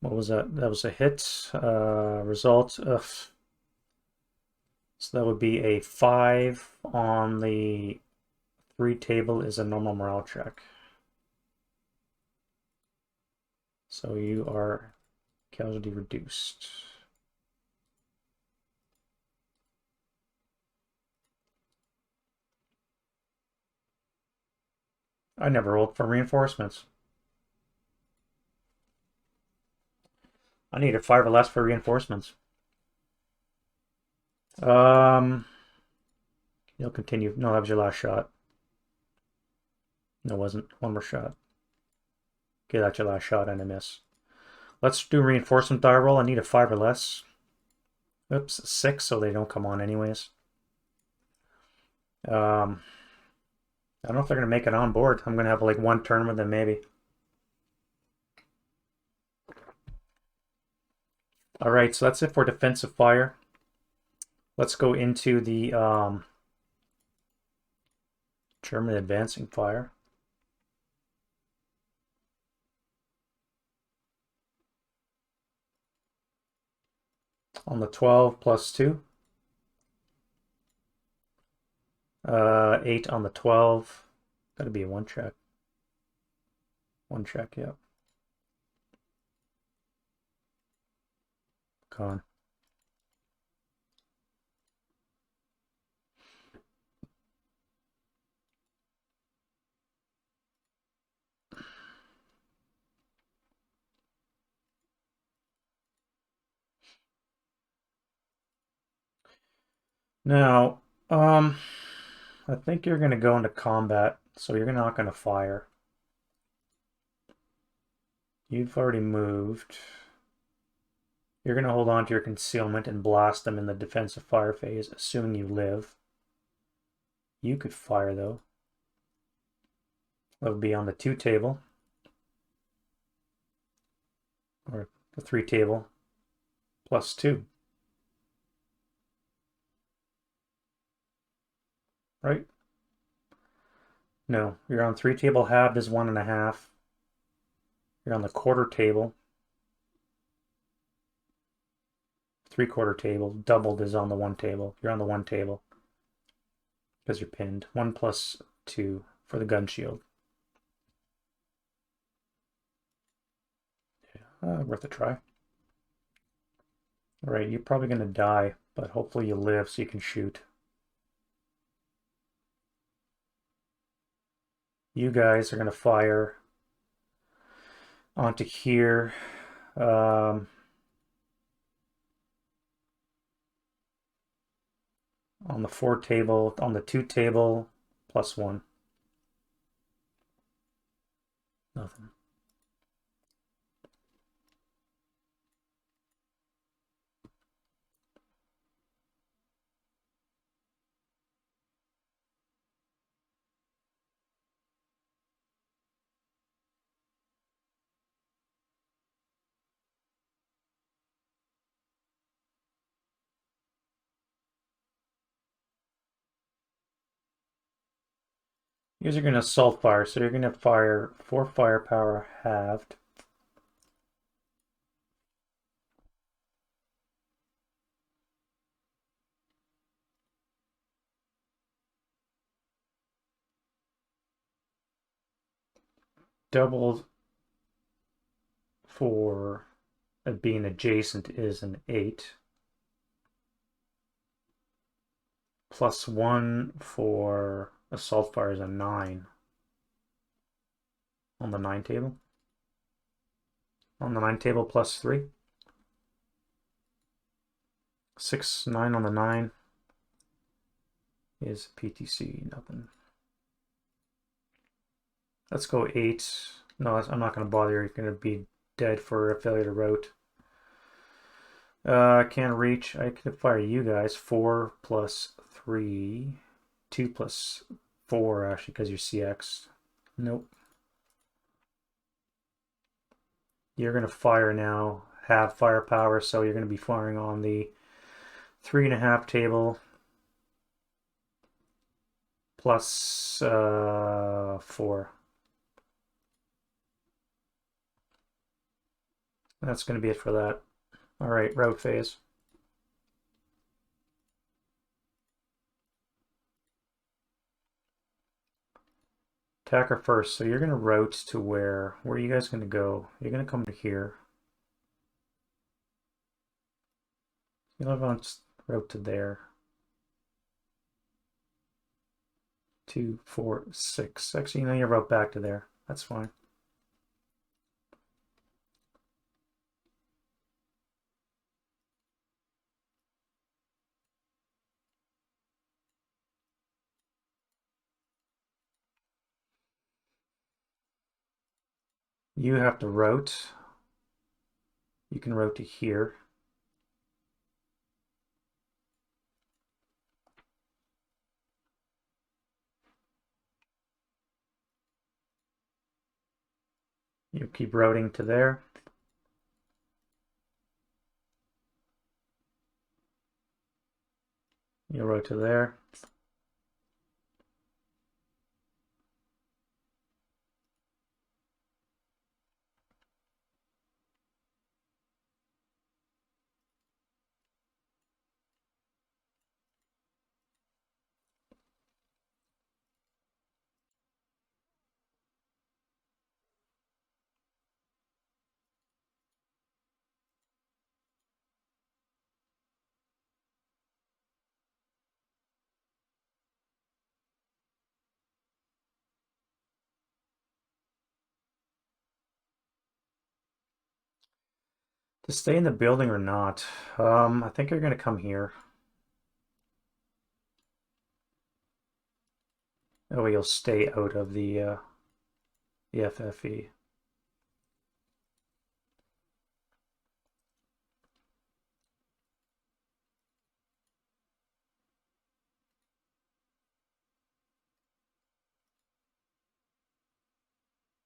What was that? That was a hit. Result of, so that would be a 5 on the 3 table is a normal morale check. So you are casualty reduced. I never rolled for reinforcements. I needed 5 or less for reinforcements. You'll continue. No, that was your last shot. No, it wasn't. One more shot. Okay, that's your last shot and a miss. Let's do reinforcement die roll. I need a 5 or less. Oops, 6, so they don't come on anyways. I don't know if they're going to make it on board. I'm going to have like 1 turn with them maybe. All right, so that's it for defensive fire. Let's go into the German advancing fire. On the 12 +2. 8 on the 12. Gotta be a 1 check. 1 check, yeah. Con. Now, I think you're going to go into combat, so you're not going to fire. You've already moved. You're going to hold on to your concealment and blast them in the defensive fire phase, assuming you live. You could fire, though. That would be on the 2 table, or the 3 table, plus 2. Right? No, you're on 3 table, halved is 1.5. You're on the quarter table. 3/4 table, doubled is on the 1 table. You're on the 1 table because you're pinned. 1 plus 2 for the gun shield. Yeah, worth a try. All right, you're probably going to die, but hopefully you live so you can shoot. You guys are going to fire onto here. On the 4 table, on the 2 table, plus 1. Nothing. You guys are going to assault fire, so you're going to fire 4 firepower halved. Doubled for being adjacent is an 8. Plus 1 for assault fire is a 9. On the 9 table. On the 9 table, plus 3. 6, 9 on the 9 is PTC, nothing. Let's go 8. No, I'm not going to bother you. You're going to be dead for a failure to route. I can't reach. I could fire you guys. 4 plus 3. 2 plus 4, actually, because you're CX. Nope. You're going to fire now. Have firepower, so you're going to be firing on the 3.5 table. Plus 4. That's going to be it for that. All right, route phase. Attacker first, so you're going to route to where are you guys going to go? You're going to come to here. You'll have on route to there. 2, 4, 6. Actually, you know, you route back to there. That's fine. You have to route. You can route to here. You keep routing to there. You route to there. To stay in the building or not? I think you're going to come here. Oh, you'll stay out of the FFE.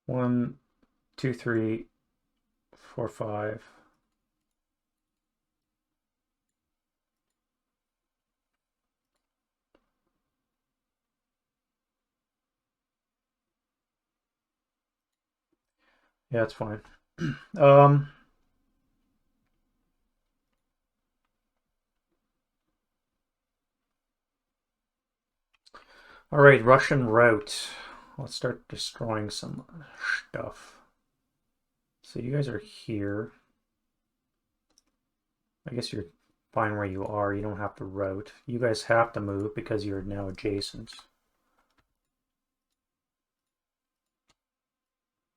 1, 2, 3, 4, 5. Yeah, it's fine. All right, Russian route. Let's start destroying some stuff. So you guys are here. I guess you're fine where you are. You don't have to route. You guys have to move because you're now adjacent.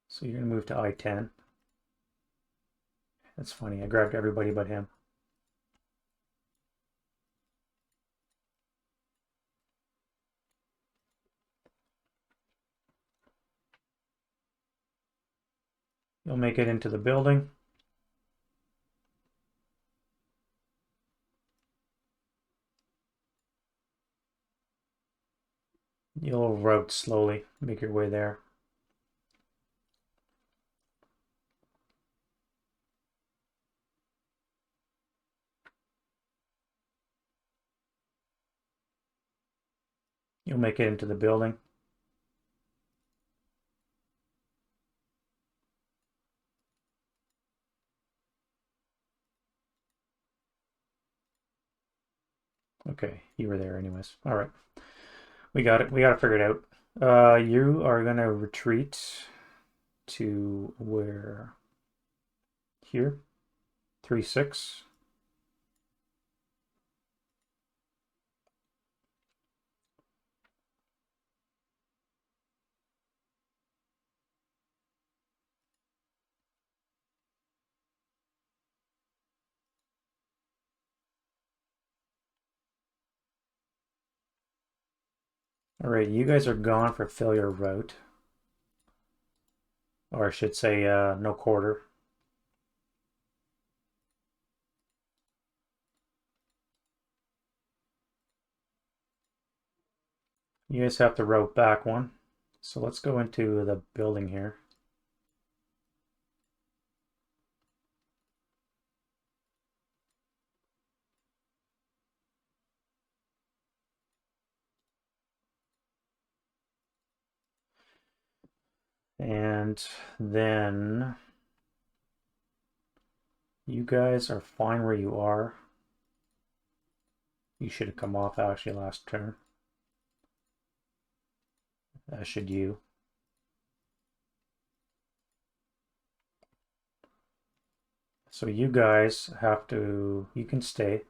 So you're going to move to I-10. That's funny. I grabbed everybody but him. You'll make it into the building. You'll route slowly. Make your way there. You'll make it into the building. Okay, you were there anyways. All right. We got it. We got to figure it out. You are going to retreat to where? Here. 3, 6. All right, you guys are gone for failure route. Or I should say no quarter. You guys have to route back one. So let's go into the building here. And then you guys are fine where you are. You should have come off actually last turn. As should you. So you guys have to, you can stay.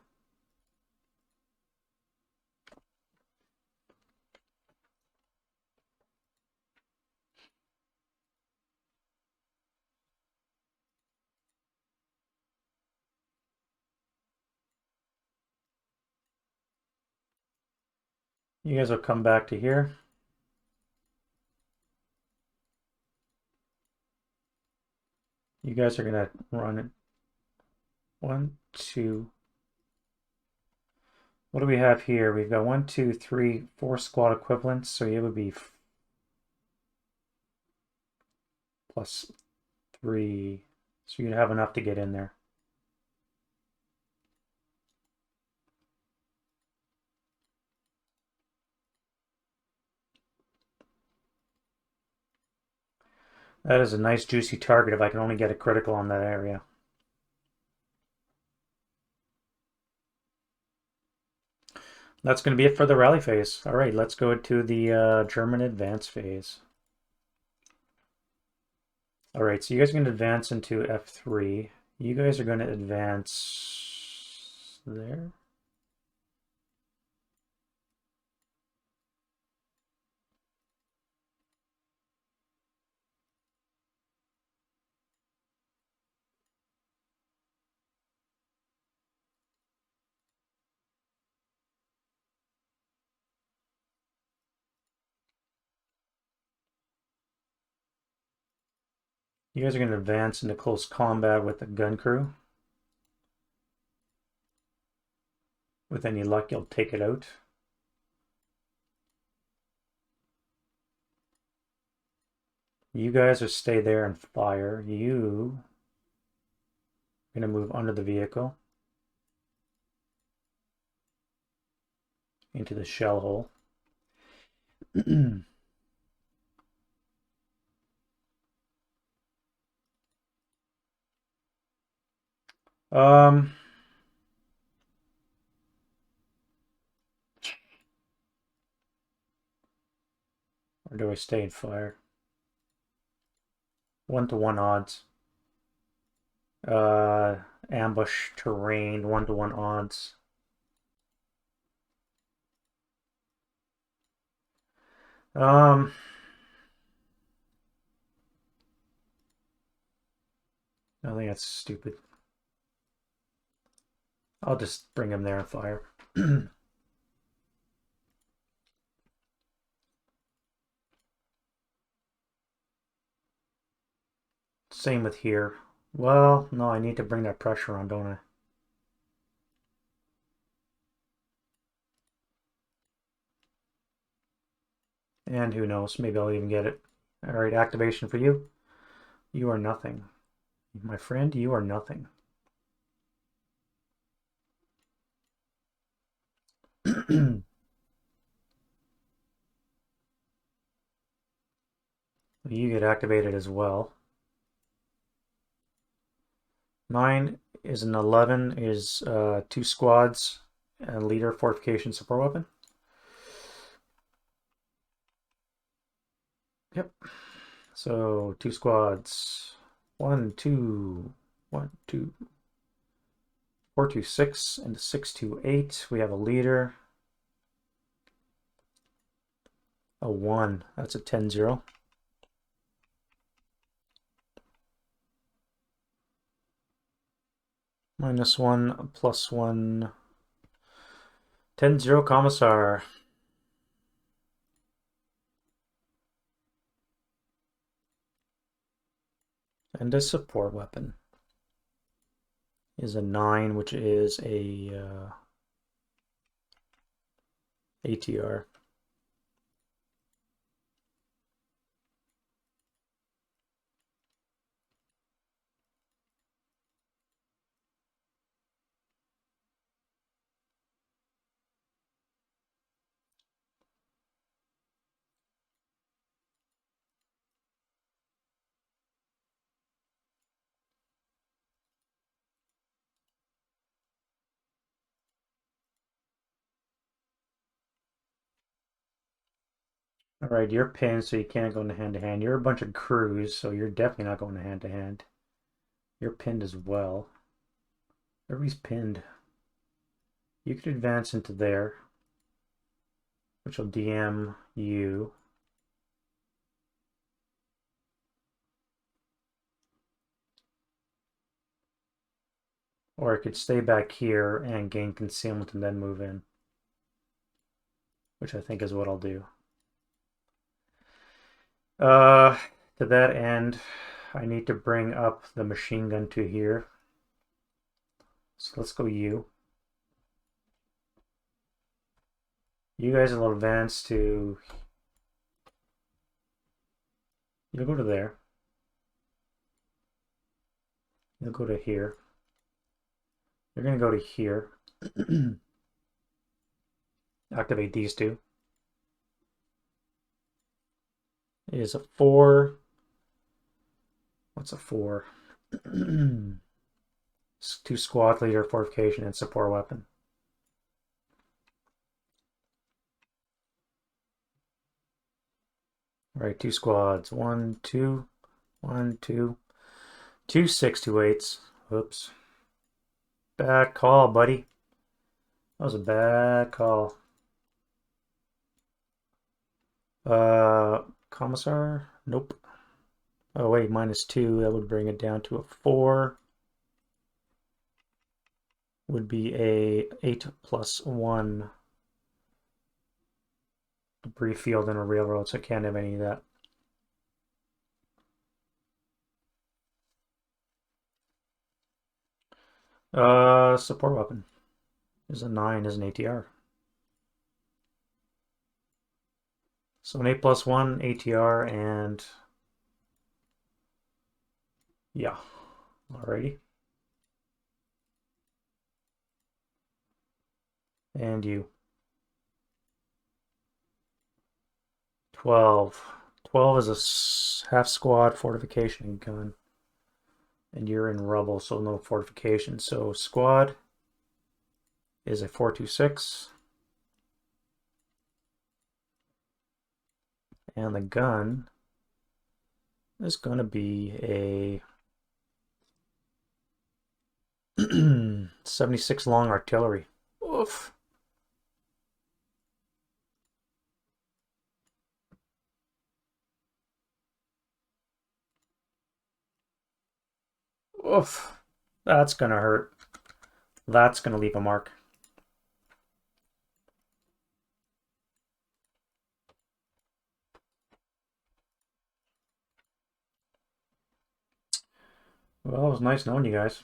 You guys will come back to here. You guys are gonna run it. 1, 2. What do we have here? We've got 1, 2, 3, 4 squad equivalents. So it would be +3. So you'd have enough to get in there. That is a nice juicy target if I can only get a critical on that area. That's going to be it for the rally phase. All right, let's go to the German advance phase. All right, so you guys are going to advance into F3. You guys are going to advance there. You guys are going to advance into close combat with the gun crew. With any luck, you'll take it out. You guys are stay there and fire. You are going to move under the vehicle into the shell hole. Or do I stay and fire? 1-to-1 odds. Ambush terrain, 1-to-1 odds. I think that's stupid. I'll just bring him there and fire. Same with here. Well, no, I need to bring that pressure on, don't I? And who knows, maybe I'll even get it. All right, activation for you. You are nothing. My friend, you are nothing. You get activated as well. Mine is an 11, is 2 squads, and leader, fortification, support weapon. Yep. So 2 squads. 1, 2, 1, 2, 4, 2, 6, and 6, 2, 8. We have a leader. A 1. That's a 10-0. -1, +1. 10-0 Commissar. And a support weapon is a 9, which is a ATR. All right, you're pinned, so you can't go into hand-to-hand. You're a bunch of crews, so you're definitely not going to hand-to-hand. You're pinned as well. Everybody's pinned. You could advance into there, which will DM you. Or I could stay back here and gain concealment and then move in, which I think is what I'll do. To that end, I need to bring up the machine gun to here. So let's go you. You guys will advance to... You'll go to there. You'll go to here. You're going to go to here. Activate these two. It is a 4. What's a 4? 2 squad leader, fortification, and support weapon. All right, 2 squads. 1, 2, 1, 2. 2 6, 2 8s. Oops. Bad call, buddy. That was a bad call. Commissar? Nope. Oh wait, -2. That would bring it down to a 4. Would be a 8 + 1 debris field in a railroad, so I can't have any of that. Support weapon is a 9, is an ATR. So an 8 + 1 ATR and Yeah. Alrighty. And you. 12. 12 is a half squad fortification gun. And you're in rubble, so no fortification. So squad is a 426. And the gun is going to be a 76 long artillery. Oof. Oof. That's going to hurt. That's going to leave a mark. Well, it was nice knowing you guys.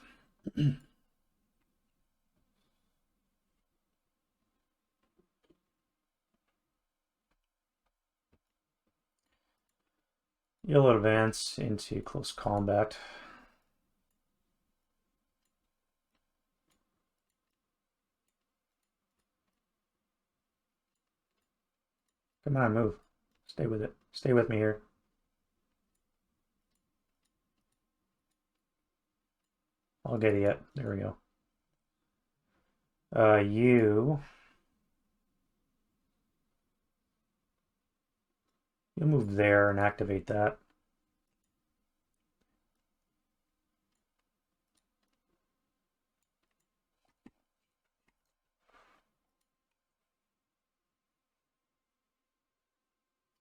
You'll advance into close combat. Come on, move. Stay with it. Stay with me here. I'll get it. There we go. You'll move there and activate that.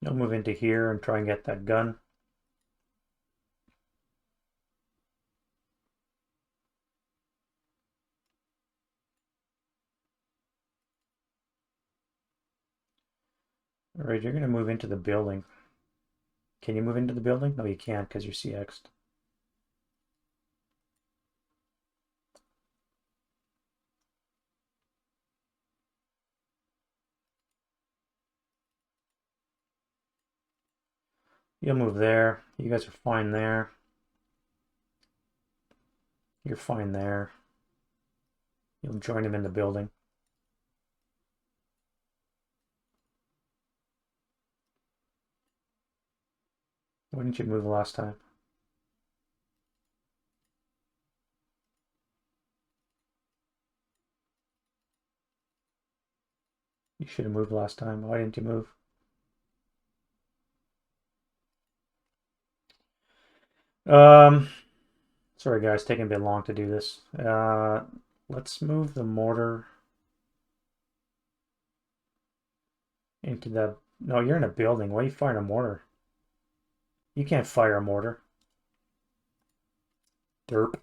You'll move into here and try and get that gun. All right, you're going to move into the building. Can you move into the building? No, you can't because you're CX'd. You'll move there. You guys are fine there. You're fine there. You'll join him in the building. Why didn't you move last time? You should have moved last time. Why didn't you move? Sorry guys, taking a bit long to do this. Let's move the mortar into the... No, you're in a building. Why are you firing a mortar? You can't fire a mortar. Derp.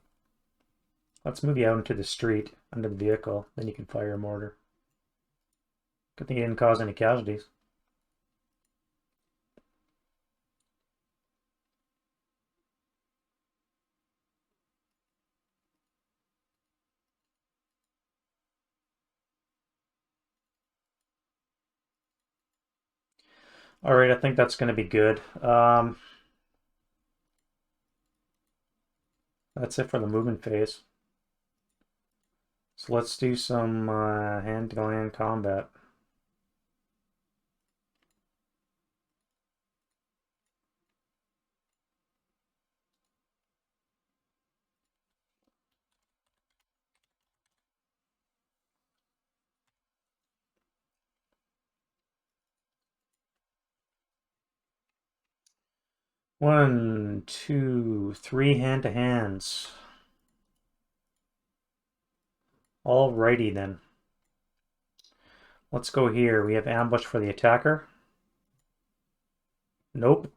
Let's move you out into the street, under the vehicle. Then you can fire a mortar. Good thing you didn't cause any casualties. All right, I think that's going to be good. That's it for the movement phase. So let's do some hand-to-hand combat. One, two, three hand-to-hands. Alrighty then. Let's go here. We have ambush for the attacker. Nope.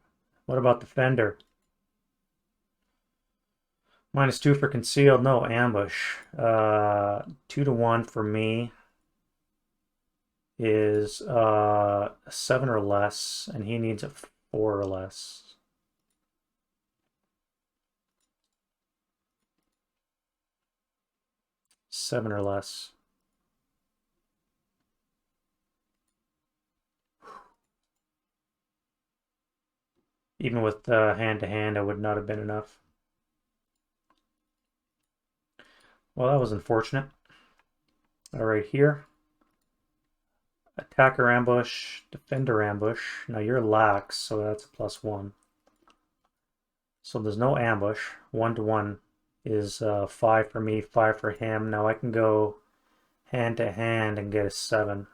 What about defender? -2 for concealed. No, ambush. 2 to 1 for me is 7 or less, and he needs a 4 or less. Seven or less. Even with hand-to-hand, I would not have been enough. Well, that was unfortunate. All right, here. Attacker ambush, defender ambush. Now you're lax, so that's a +1. So there's no ambush. 1-to-1 is 5 for me, 5 for him. Now I can go hand to hand and get a 7,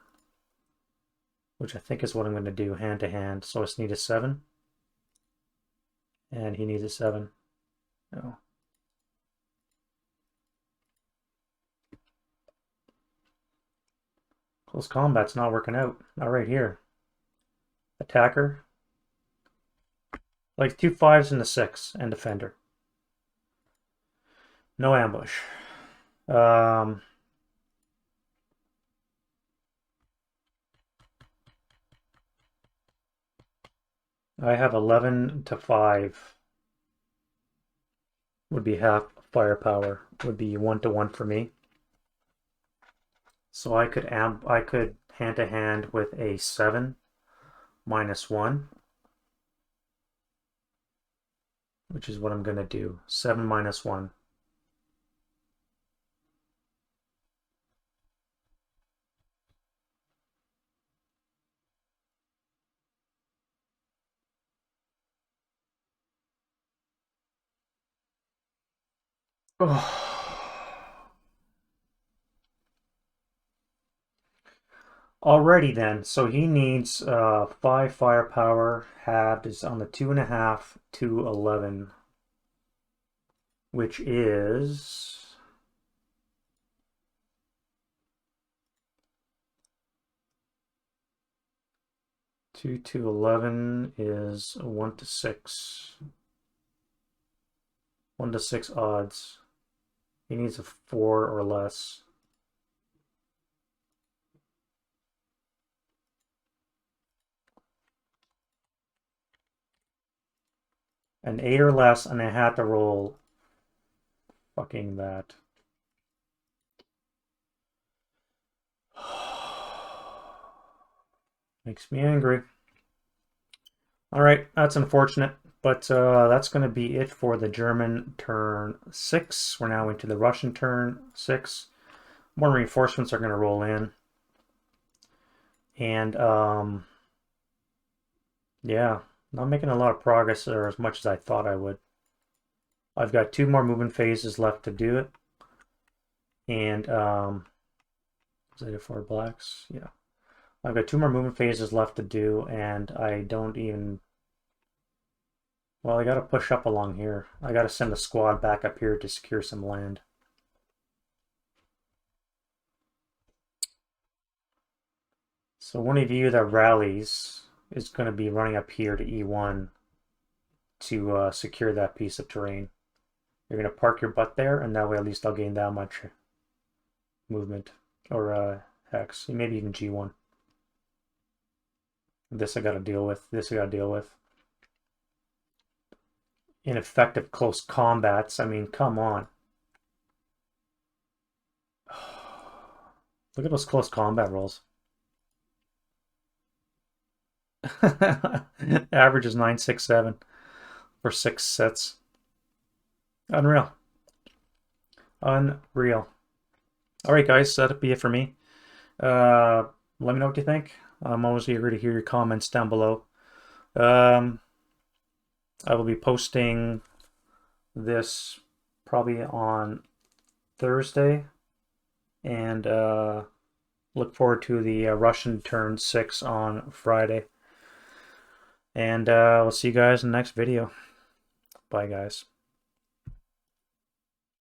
which I think is what I'm going to do, hand to hand. So I just need a 7, and he needs a 7. No. Close combat's not working out. Not right here. Attacker. Like 2 5s and a 6, and defender. No ambush. I have 11 to 5. Would be half firepower. Would be 1-to-1 for me. So I could hand to hand with a 7 -1, which is what I'm gonna do. 7 -1. Oh. Alrighty then, so he needs 5 firepower. Halved is on the 2.5 to 11, which is 2 to 11 is 1 to 6. 1 to 6 odds. He needs a 4 or less. An 8 or less, and I had to roll fucking that. Makes me angry. All right, that's unfortunate, but that's going to be it for the German turn 6. We're now into the Russian turn 6. More reinforcements are going to roll in. And yeah, not making a lot of progress or as much as I thought I would. I've got 2 more movement phases left to do it. And is that it for blacks? Yeah. I've got 2 more movement phases left to do, and I don't even... Well, I gotta push up along here. I gotta send a squad back up here to secure some land. So one of you that rallies is going to be running up here to E1 to secure that piece of terrain. You're going to park your butt there, and that way at least I'll gain that much movement. Or hex. Maybe even G1. This I got to deal with. This I got to deal with. Ineffective close combats. I mean, come on. Look at those close combat rolls. Average is 967 for 6 sets. Unreal. Unreal. Alright guys, that'll be it for me. Let me know what you think. I'm always eager to hear your comments down below. I will be posting this probably on Thursday, and look forward to the Russian turn 6 on Friday. And we'll see you guys in the next video. Bye guys.